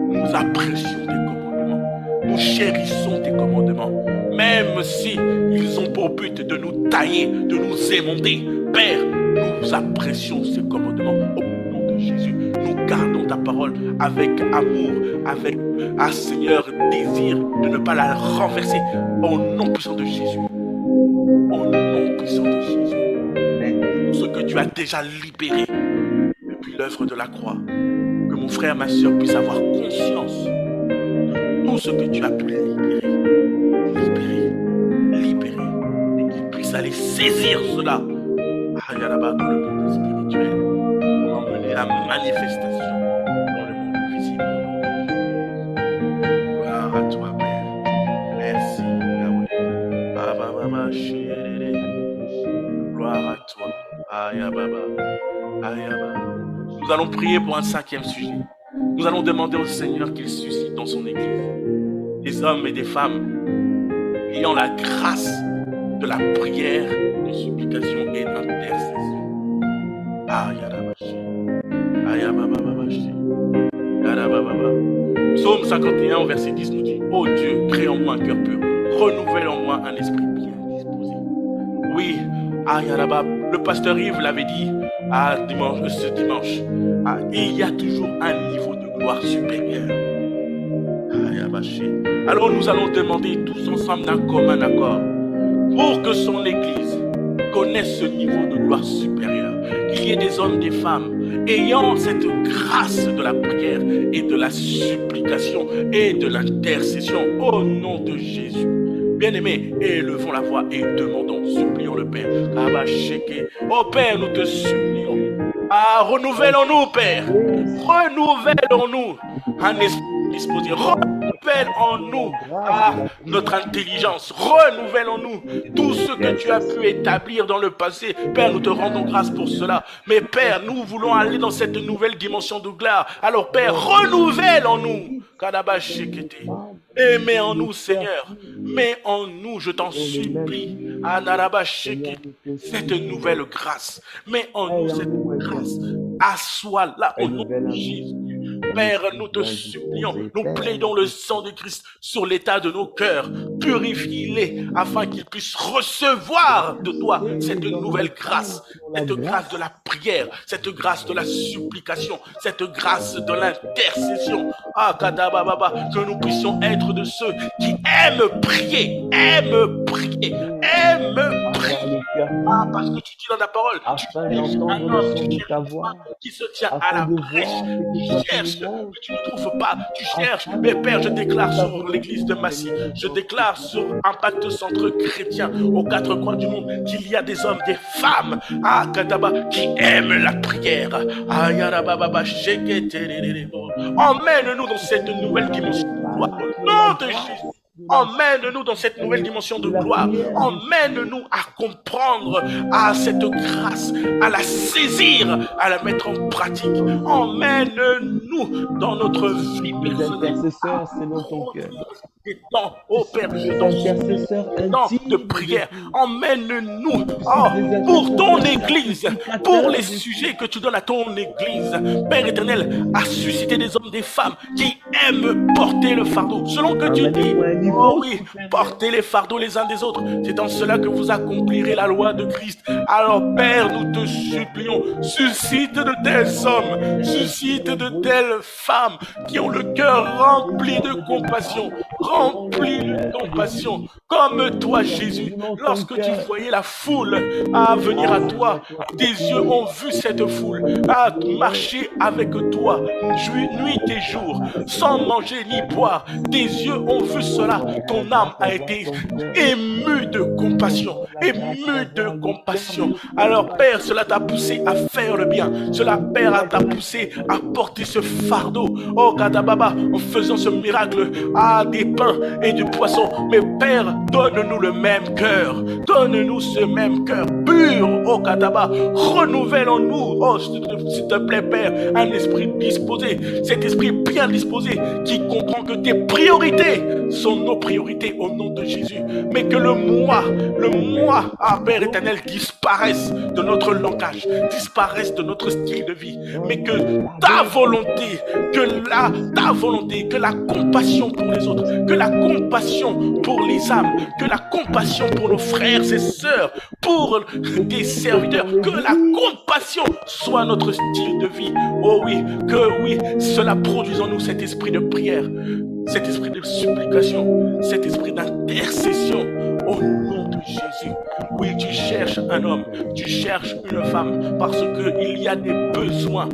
Nous apprécions tes commandements. Nous chérissons tes commandements. Même si ils ont pour but de nous tailler, de nous émonder. Père, nous apprécions ces commandements. Au nom de Jésus, nous gardons ta parole avec amour, avec Seigneur, désir de ne pas la renverser. Au nom puissant de Jésus. Au nom puissant de Jésus. Ce que tu as déjà libéré depuis l'œuvre de la croix. Que mon frère, ma soeur puisse avoir conscience de tout ce que tu as pu libérer. Et qu'il puisse aller saisir cela. Dans le monde spirituel. Pour emmener la manifestation dans le monde visible. Gloire à toi, Père. toi. Aïe, Baba. Aïe, Baba. Nous allons prier pour un 5e sujet. Nous allons demander au Seigneur qu'il suscite dans son Église des hommes et des femmes ayant la grâce de la prière, de supplication et d'intercession. Aïe, Baba. Aïe, Baba. Psaume 51, verset 10 nous dit: Ô Dieu, crée en moi un cœur pur, renouvelle en moi un esprit bien disposé. Oui, le pasteur Yves l'avait dit ce dimanche. Il y a toujours un niveau de gloire supérieur. Alors nous allons demander tous ensemble d'un commun accord pour que son Église connaisse ce niveau de gloire supérieur, qu'il y ait des hommes, des femmes ayant cette grâce de la prière et de la supplication et de l'intercession au nom de Jésus. Bien-aimés, élevons la voix et demandons, supplions le Père. Oh Père, nous te supplions. Renouvelle-nous, Père. Renouvelle-nous un esprit disposé. Renouvelle en nous notre intelligence. Renouvelle en nous tout ce que tu as pu établir dans le passé. Père, nous te rendons grâce pour cela. Mais Père, nous voulons aller dans cette nouvelle dimension de gloire. Alors Père, renouvelle en nous. Et mets en nous, Seigneur. Mets en nous, je t'en supplie. Cette nouvelle grâce. Mets en nous cette grâce. Assois là au nom de Jésus. Père, nous te supplions, nous plaidons le sang de Christ sur l'état de nos cœurs. Purifie-les afin qu'ils puissent recevoir de toi cette nouvelle grâce. Cette grâce de la prière, cette grâce de la supplication, cette grâce de l'intercession. Que nous puissions être de ceux qui aiment prier, parce que tu dis dans ta parole, un homme qui se tient à la brèche, qui cherche, mais tu ne trouves pas, tu cherches. Mais Père, je déclare sur l'église de Massy, je déclare sur Impact Centre Chrétien, aux 4 coins du monde, qu'il y a des hommes, des femmes, qui aiment la prière. Emmène-nous dans cette nouvelle dimension. Au nom de Jésus. Emmène-nous dans cette nouvelle dimension de gloire. Emmène-nous à comprendre cette grâce, à la saisir, à la mettre en pratique. Emmène-nous dans notre vie personnelle. Selon ton cœur. Temps, oh Père, de prière. Emmène-nous pour ton Église, pour les sujets que tu donnes à ton Église. Père éternel, à susciter des hommes, des femmes qui aiment porter le fardeau. Selon que tu dis, oh oui, portez les fardeaux les uns des autres. C'est en cela que vous accomplirez la loi de Christ. Alors Père, nous te supplions, suscite de tels hommes, suscite de telles femmes qui ont le cœur rempli de compassion, rempli de compassion, comme toi Jésus. Lorsque tu voyais la foule à venir à toi, tes yeux ont vu cette foule à marcher avec toi nuit et jour, sans manger ni boire. Tes yeux ont vu cela. Ton âme a été émue de compassion, émue de compassion. Alors Père, cela t'a poussé à faire le bien. Cela, Père, t'a poussé à porter ce fardeau. Oh Kadababa, en faisant ce miracle des pains et du poisson. Mais Père, donne-nous le même cœur. Donne-nous ce même cœur pur. Oh Kadaba, renouvelle en nous. Oh, s'il te plaît, Père, un esprit disposé. Cet esprit bien disposé qui comprend que tes priorités sont nos priorités au nom de Jésus. Mais que le moi, Père éternel, disparaisse de notre langage, disparaisse de notre style de vie. Mais que ta volonté, que la compassion pour les autres, que la compassion pour les âmes, que la compassion pour nos frères et sœurs, pour des serviteurs, que la compassion soit notre style de vie. Oh oui, que oui, cela produise en nous cet esprit de prière, cet esprit de supplication, cet esprit d'intercession au nom de Jésus. Oui, tu cherches un homme, tu cherches une femme, parce qu'il y a des besoins,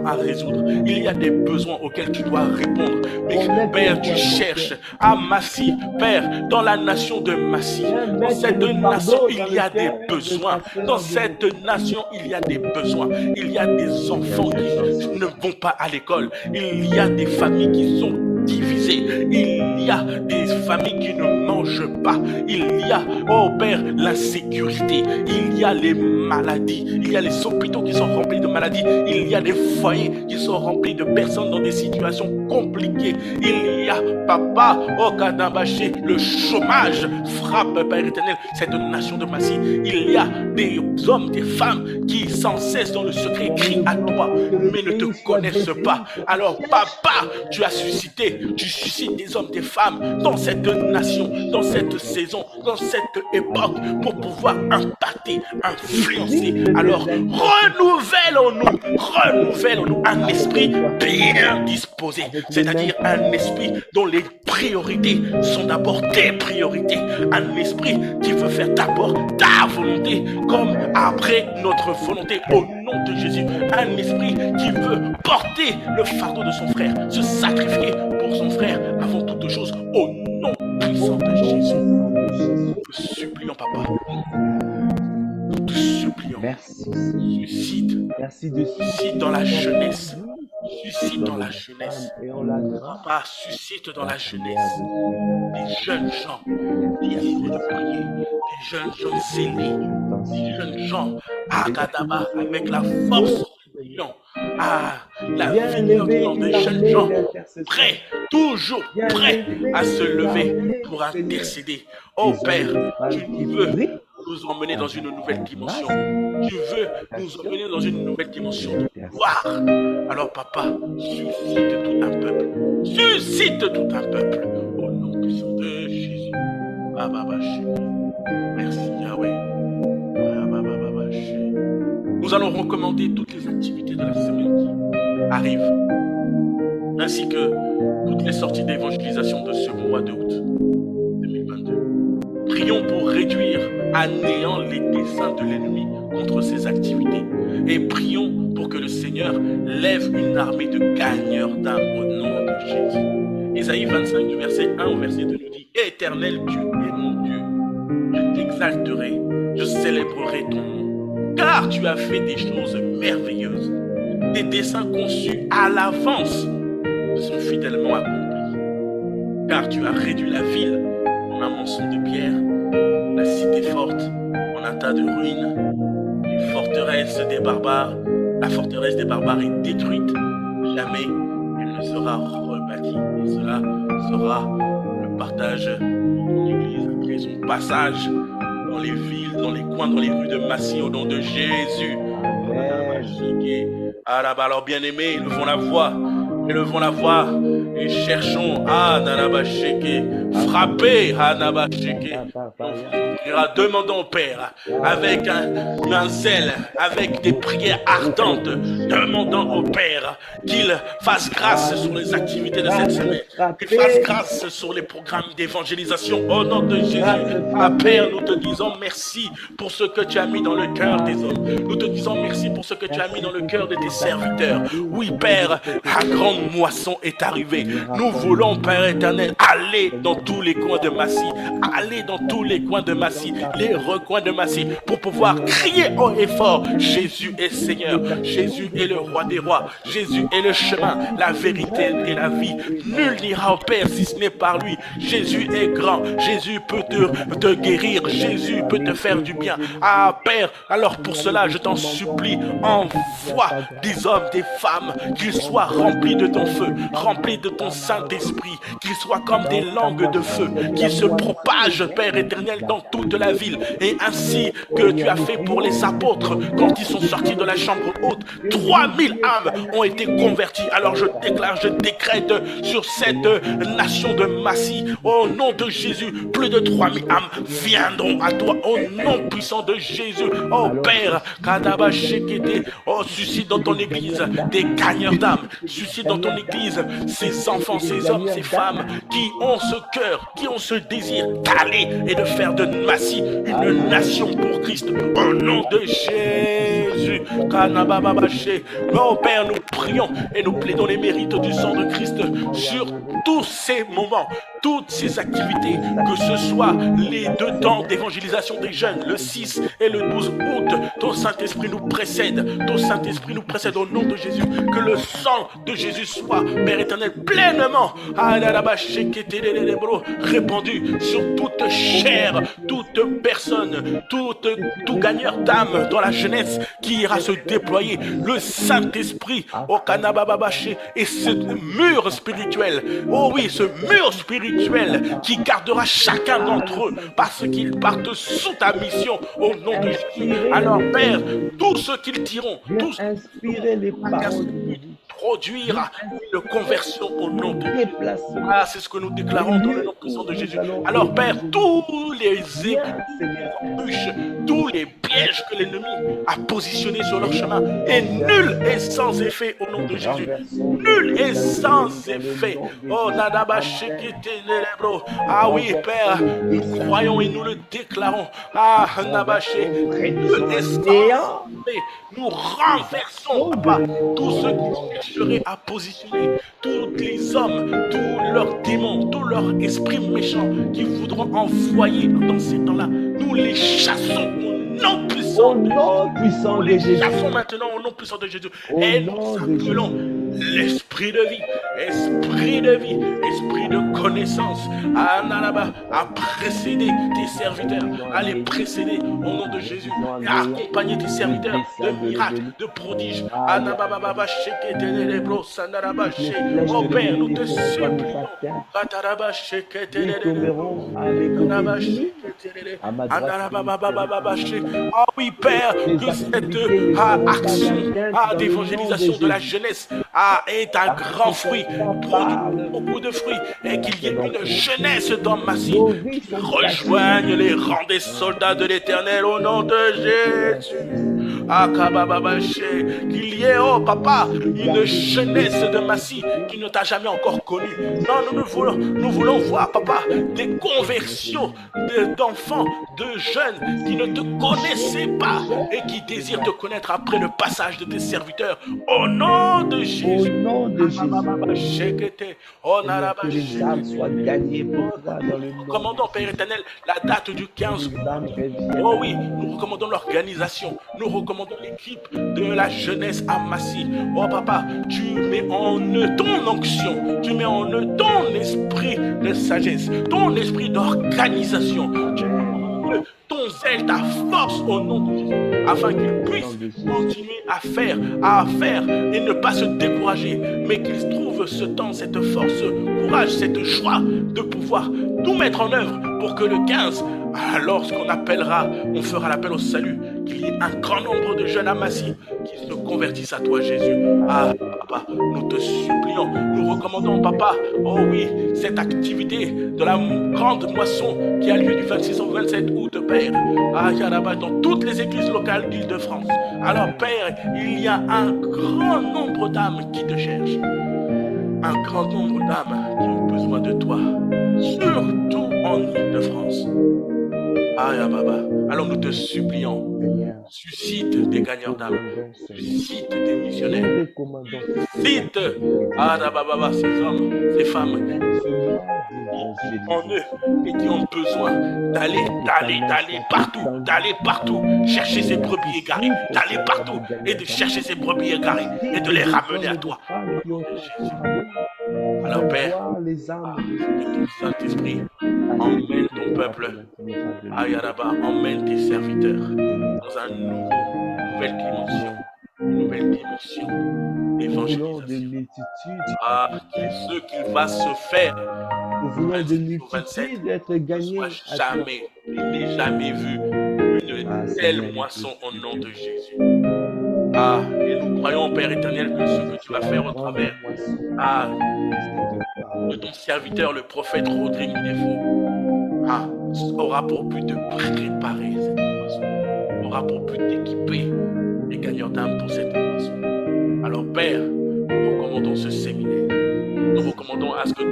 à résoudre, il y a des besoins auxquels tu dois répondre. Mais Père, tu cherches à Massy, Père, dans la nation de Massy, dans cette nation, il y a des besoins, dans cette nation, il y a des besoins, il y a des enfants qui ne vont pas à l'école, il y a des familles qui sont divisées, il y a des familles qui ne mangent pas. Il y a, oh Père, l'insécurité. Il y a les maladies. Il y a les hôpitaux qui sont remplis de maladies. Il y a des foyers qui sont remplis de personnes dans des situations compliquées. Il y a, papa, oh Kadabaché, le chômage frappe, Père éternel, cette nation de Massy. Il y a des hommes, des femmes qui sans cesse dans le secret crient à toi, mais ne te connaissent pas. Alors, papa, tu suscites des hommes, des femmes dans cette nation, dans cette saison, dans cette époque, pour pouvoir impacter, influencer. Alors, renouvelle-nous un esprit bien disposé, c'est-à-dire un esprit dont les priorités sont d'abord tes priorités, un esprit qui veut faire d'abord ta volonté, comme après notre volonté, au nom de Jésus, un esprit qui veut porter le fardeau de son frère, se sacrifier pour son frère avant toute chose, au nom puissant de Jésus. Nous te supplions, papa. Nous te supplions. Merci. Suscite dans la jeunesse. Suscite dans la jeunesse. Papa, suscite dans la jeunesse des jeunes gens désireux de prier, des jeunes gens zélés, des jeunes gens Agadaba avec la force du lion, la vigueur du lion, des jeunes gens prêts, toujours prêts à se lever pour intercéder. Oh Père, tu veux nous emmener dans une nouvelle dimension. Tu veux nous emmener dans une nouvelle dimension de gloire. Alors papa, suscite tout un peuple. Suscite tout un peuple. Au nom puissant de Jésus. Merci Yahweh. Nous allons recommander toutes les activités de la semaine qui arrivent, ainsi que toutes les sorties d'évangélisation de ce mois de août 2022. Prions pour réduire à néant les desseins de l'ennemi contre ces activités. Et prions pour que le Seigneur lève une armée de gagneurs d'âmes au nom de Jésus. Ésaïe 25, du verset 1 au verset 2 nous dit: Éternel Dieu et mon Dieu, je t'exalterai, je célébrerai ton nom, car tu as fait des choses merveilleuses. Tes desseins conçus à l'avance sont fidèlement accomplis. Car tu as réduit la ville en un monceau de pierre, la cité forte en un tas de ruines, les forteresses des barbares. La forteresse des barbares est détruite, jamais elle ne sera rebâtie. Et cela sera le partage de l'Église après son passage dans les villes, dans les coins, dans les rues de Massy, au nom de Jésus. Alors bien-aimés, élevons la voix et cherchons Nanabasheke, frapper Nanabasheke. Demandons au Père avec un zèle, avec des prières ardentes, demandons au Père qu'il fasse grâce sur les activités de cette semaine, qu'il fasse grâce sur les programmes d'évangélisation au nom de Jésus. Père, nous te disons merci pour ce que tu as mis dans le cœur des hommes. Nous te disons merci pour ce que tu as mis dans le cœur de tes serviteurs. Oui, Père, la grande moisson est arrivée. Nous voulons, Père éternel, aller dans tous les coins de Massy, aller dans tous les coins de Massy, les recoins de Massy, pour pouvoir crier haut et fort: Jésus est Seigneur, Jésus est le roi des rois, Jésus est le chemin, la vérité et la vie. Nul n'ira au Père si ce n'est par lui. Jésus est grand, Jésus peut te guérir, Jésus peut te faire du bien. Père, alors pour cela, je t'en supplie, envoie des hommes, des femmes, qu'ils soient remplis de ton feu, remplis de ton Saint-Esprit, qu'ils soient comme des langues de feu, qu'ils se propagent, Père éternel, dans toute la ville. Et ainsi que tu as fait pour les apôtres, quand ils sont sortis de la chambre haute, 3000 âmes ont été converties. Alors je déclare, je décrète sur cette nation de Massy, au nom de Jésus, plus de 3000 âmes viendront à toi, au nom puissant de Jésus. Oh Père, oh, suscite dans ton église des gagneurs d'âmes, suscite dans ton église ces enfants, ces hommes, ces femmes qui ont ce cœur, qui ont ce désir d'aller et de faire de Massy une nation pour Christ, au nom de Jésus. Oh Père, nous prions et nous plaidons les mérites du sang de Christ sur tous ces moments, toutes ces activités, que ce soit les 2 temps d'évangélisation des jeunes, le 6 et le 12 août. Ton Saint-Esprit nous précède, ton Saint-Esprit nous précède au nom de Jésus. Que le sang de Jésus Jésus soit, Père éternel, pleinement répandu sur toute chair, toute personne, tout gagneur d'âme dans la jeunesse qui ira se déployer. Le Saint-Esprit au Kanabababaché et ce mur spirituel, oh oui, ce mur spirituel qui gardera chacun d'entre eux parce qu'ils partent sous ta mission au nom de Jésus. Alors Père, tous ceux qu'ils tireront, tous inspirer les paroles produire une conversion au nom de Jésus. Ah, c'est ce que nous déclarons dans le nom puissant de Jésus. Alors Père, tous les embûches, tous les pièges que l'ennemi a positionnés sur leur chemin, et nul est sans effet au nom de Jésus. Nul est sans effet. Oh, ah oui, Père, nous croyons et nous le déclarons. Ah, Nabaché, nul est sans effet. Nous renversons, Papa, tous ceux qui chercheraient à positionner, tous les hommes, tous leurs démons, tous leurs esprits méchants qui voudront envoyer dans ces temps-là. Nous les chassons au nom puissant de Jésus. Nous les chassons maintenant au nom puissant de Jésus. Et nous appelons l'esprit de vie, esprit de vie, esprit de connaissance, à précéder tes serviteurs, à les précéder au nom de Jésus, et à accompagner tes serviteurs de miracles, de prodiges. Oh Père, nous te supplions. Ah oui, Père, que cette action d'évangélisation de la jeunesse est un grand fruit, produit beaucoup de fruits, et qu'il y ait une jeunesse dans Massy qui rejoigne les rangs des soldats de l'Éternel au nom de Jésus. Qu'il y ait, oh papa, une jeunesse de Massy qui ne t'a jamais encore connu. Non, nous voulons voir, papa, des conversions d'enfants, de jeunes qui ne te connaissaient pas et qui désirent te connaître après le passage de tes serviteurs. Au nom de Jésus. Au nom de Jésus. Que les âmes soient gagnées pour toi dans le nom. Nous recommandons, Père éternel, la date du 15. Oh oui, nous recommandons l'organisation. Nous recommandons l'équipe de la jeunesse à Massy. Oh papa, tu mets en eux ton onction. Tu mets en eux ton esprit de sagesse, ton esprit d'organisation. Tu mets en eux ton zèle, ta force au nom de Jésus, afin qu'ils puissent continuer à faire et ne pas se décourager, mais qu'ils trouvent ce temps, cette force, ce courage, cette joie de pouvoir tout mettre en œuvre pour que le 15, lorsqu'on appellera, on fera l'appel au salut, qu'il y ait un grand nombre de jeunes à Massy qui se convertissent à toi, Jésus. Ah, papa, nous te supplions, nous recommandons, papa, oh oui, cette activité de la grande moisson qui a lieu du 26 au 27 août, Père. Ah, Yaraba, dans toutes les églises locales d'Île-de-France. Alors, Père, il y a un grand nombre d'âmes qui te cherchent. Un grand nombre d'âmes qui ont besoin de toi. Surtout en Île-de-France. Ah, Yababa. Alors, nous te supplions. Suscite des gagneurs d'âme. Suscite des missionnaires. Suscite, ah, Yababa, ces hommes, ces femmes en eux et qui ont besoin d'aller partout, chercher ces brebis égarées, d'aller partout et de chercher ces brebis égarées et de les ramener à toi. Alors Père, Saint-Esprit, emmène ton peuple, Ayaraba, emmène tes serviteurs dans une nouvelle dimension d'évangélisation. Ah, ce qu'il va se faire. Nous voulons de multitudes d'être gagnés. Je n'ai jamais vu une telle moisson au nom de Jésus. Ah, et nous croyons, Père éternel, que ce que tu vas faire au travers de ton serviteur, le prophète Rodrigue Defo, aura pour but de préparer cette moisson, aura pour but d'équiper les gagnants d'âme pour cette moisson. Alors, Père, nous recommandons ce séminaire. Nous recommandons à ce que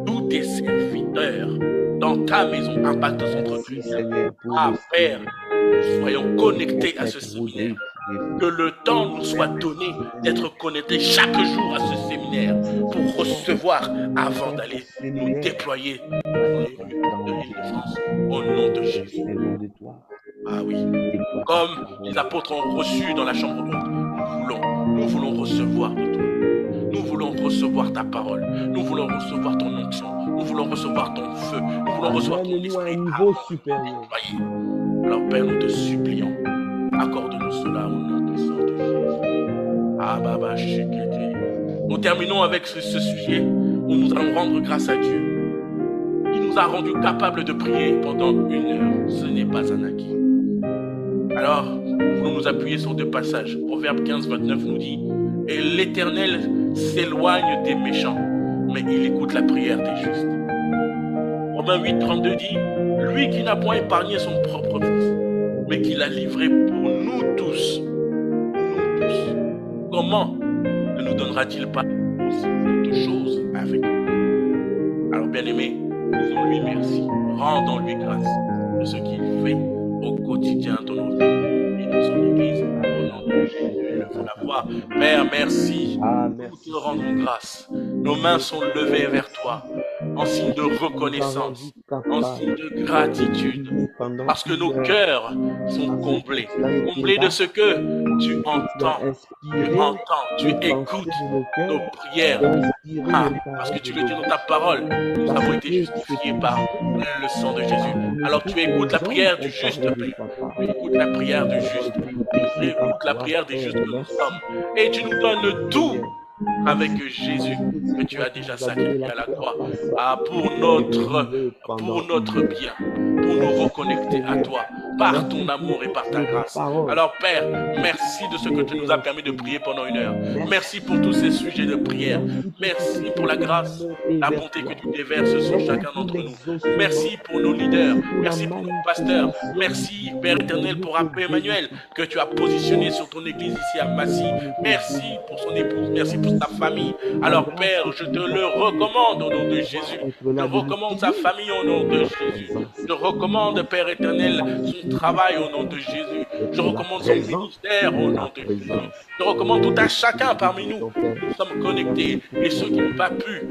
tous tes serviteurs dans ta maison, Impact Centre-Ville, Père, soyons connectés à ce séminaire. Que le temps nous soit donné d'être connectés chaque jour à ce séminaire pour recevoir avant d'aller nous déployer dans les rues de l'Île-de-France au nom de Jésus. Ah oui, comme les apôtres ont reçu dans la chambre haute, nous voulons Nous voulons recevoir de toi. Nous voulons recevoir ta parole. Nous voulons recevoir ton onction. Nous voulons recevoir ton feu. Nous voulons recevoir ton Amène-nous à un esprit. niveau supérieur. Alors Père, nous te supplions. Accorde-nous cela au nom puissant de Jésus. Ah, Baba, Shekete. Nous terminons avec ce sujet où nous allons rendre grâce à Dieu. Il nous a rendus capables de prier pendant 1 heure. Ce n'est pas un acquis. Alors, nous voulons nous appuyer sur 2 passages. Proverbe 15, 29 nous dit « Et l'Éternel s'éloigne des méchants, mais il écoute la prière des justes. » Romains 8, 32 dit « Lui qui n'a point épargné son propre fils, mais qui l'a livré pour nous tous. » Nous tous. Comment ne nous donnera-t-il pas aussi de choses avec nous? Alors, bien-aimés, disons-lui merci. Rendons-lui grâce de ce qu'il fait au quotidien de nos vies et de son Église. Au nom de Jésus, le feu la voix. Père, merci. Nous te rendons grâce. Nos mains sont levées vers toi en signe de reconnaissance, en signe de gratitude, parce que nos cœurs sont comblés de ce que tu entends, tu écoutes nos prières. Ah, parce que tu le dis dans ta parole, nous avons été justifiés par le sang de Jésus. Alors tu écoutes la prière du juste, tu écoutes la prière du juste, tu écoutes la prière des justes que nous sommes, et tu nous donnes tout avec Jésus que tu as déjà sacrifié à la croix, pour notre bien, pour nous reconnecter à toi par ton amour et par ta grâce. Alors Père, merci de ce que tu nous as permis de prier pendant 1 heure. Merci pour tous ces sujets de prière. Merci pour la grâce, la bonté que tu déverses sur chacun d'entre nous. Merci pour nos leaders. Merci pour nos pasteurs. Merci Père éternel pour Abbé Emmanuel que tu as positionné sur ton église ici à Massy. Merci pour son épouse. Merci pour sa famille. Alors Père, je te le recommande au nom de Jésus. Je recommande sa famille au nom de Jésus. Je recommande Père éternel son travail au nom de Jésus. Je recommande son ministère au nom de Jésus. Je recommande tout à chacun parmi nous. Nous sommes connectés et ceux qui n'ont pas pu,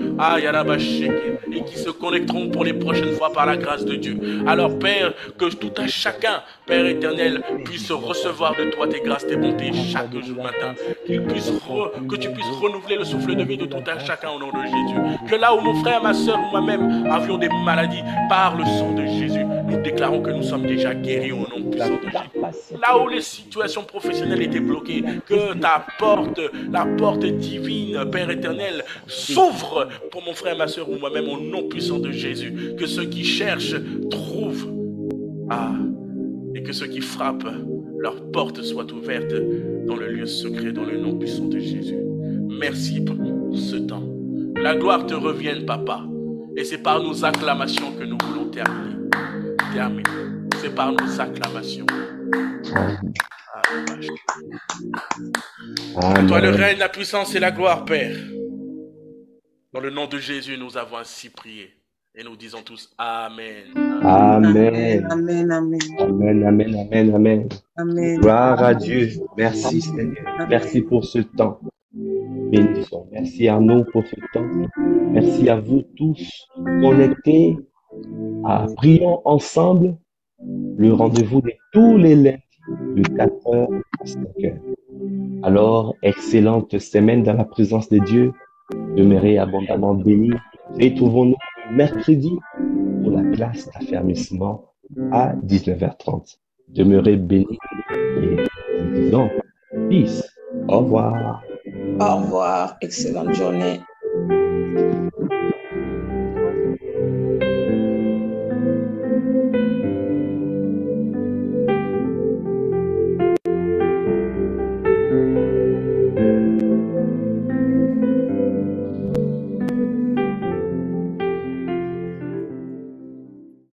et qui se connecteront pour les prochaines fois par la grâce de Dieu. Alors Père, que tout à chacun, Père éternel, puisse recevoir de toi tes grâces, tes bontés chaque jour matin. Que tu puisses renouveler le souffle de vie de tout à chacun au nom de Jésus. Que là où mon frère, ma soeur ou moi-même avions des maladies, par le sang de Jésus, nous déclarons que nous sommes déjà guéris au nom puissant de Jésus. Là où les situations professionnelles étaient bloquées, que la porte divine, Père éternel, s'ouvre pour mon frère, ma soeur ou moi-même au nom puissant de Jésus. Que ceux qui cherchent trouvent. Et que ceux qui frappent, leurs portes soient ouvertes dans le lieu secret, dans le nom puissant de Jésus. Merci pour ce temps. La gloire te revienne, Papa. Et c'est par nos acclamations que nous voulons terminer. C'est par nos acclamations. À toi le règne, la puissance et la gloire, Père. Dans le nom de Jésus, nous avons ainsi prié. Et nous disons tous Amen. Amen. Amen. Amen. Amen. Amen. Amen. Amen. Amen. Gloire à Dieu. Merci Seigneur. Merci pour ce temps. Bénissons. Merci à nous pour ce temps. Merci à vous tous connectés. Prions ensemble. Le rendez-vous de tous les lundis de 4h à 5h. Alors, excellente semaine dans la présence de Dieu. Demeurez abondamment bénis. Retrouvons-nous mercredi pour la classe d'affermissement à 19h30. Demeurez bénis et disons peace. Au revoir. Au revoir. Excellente journée.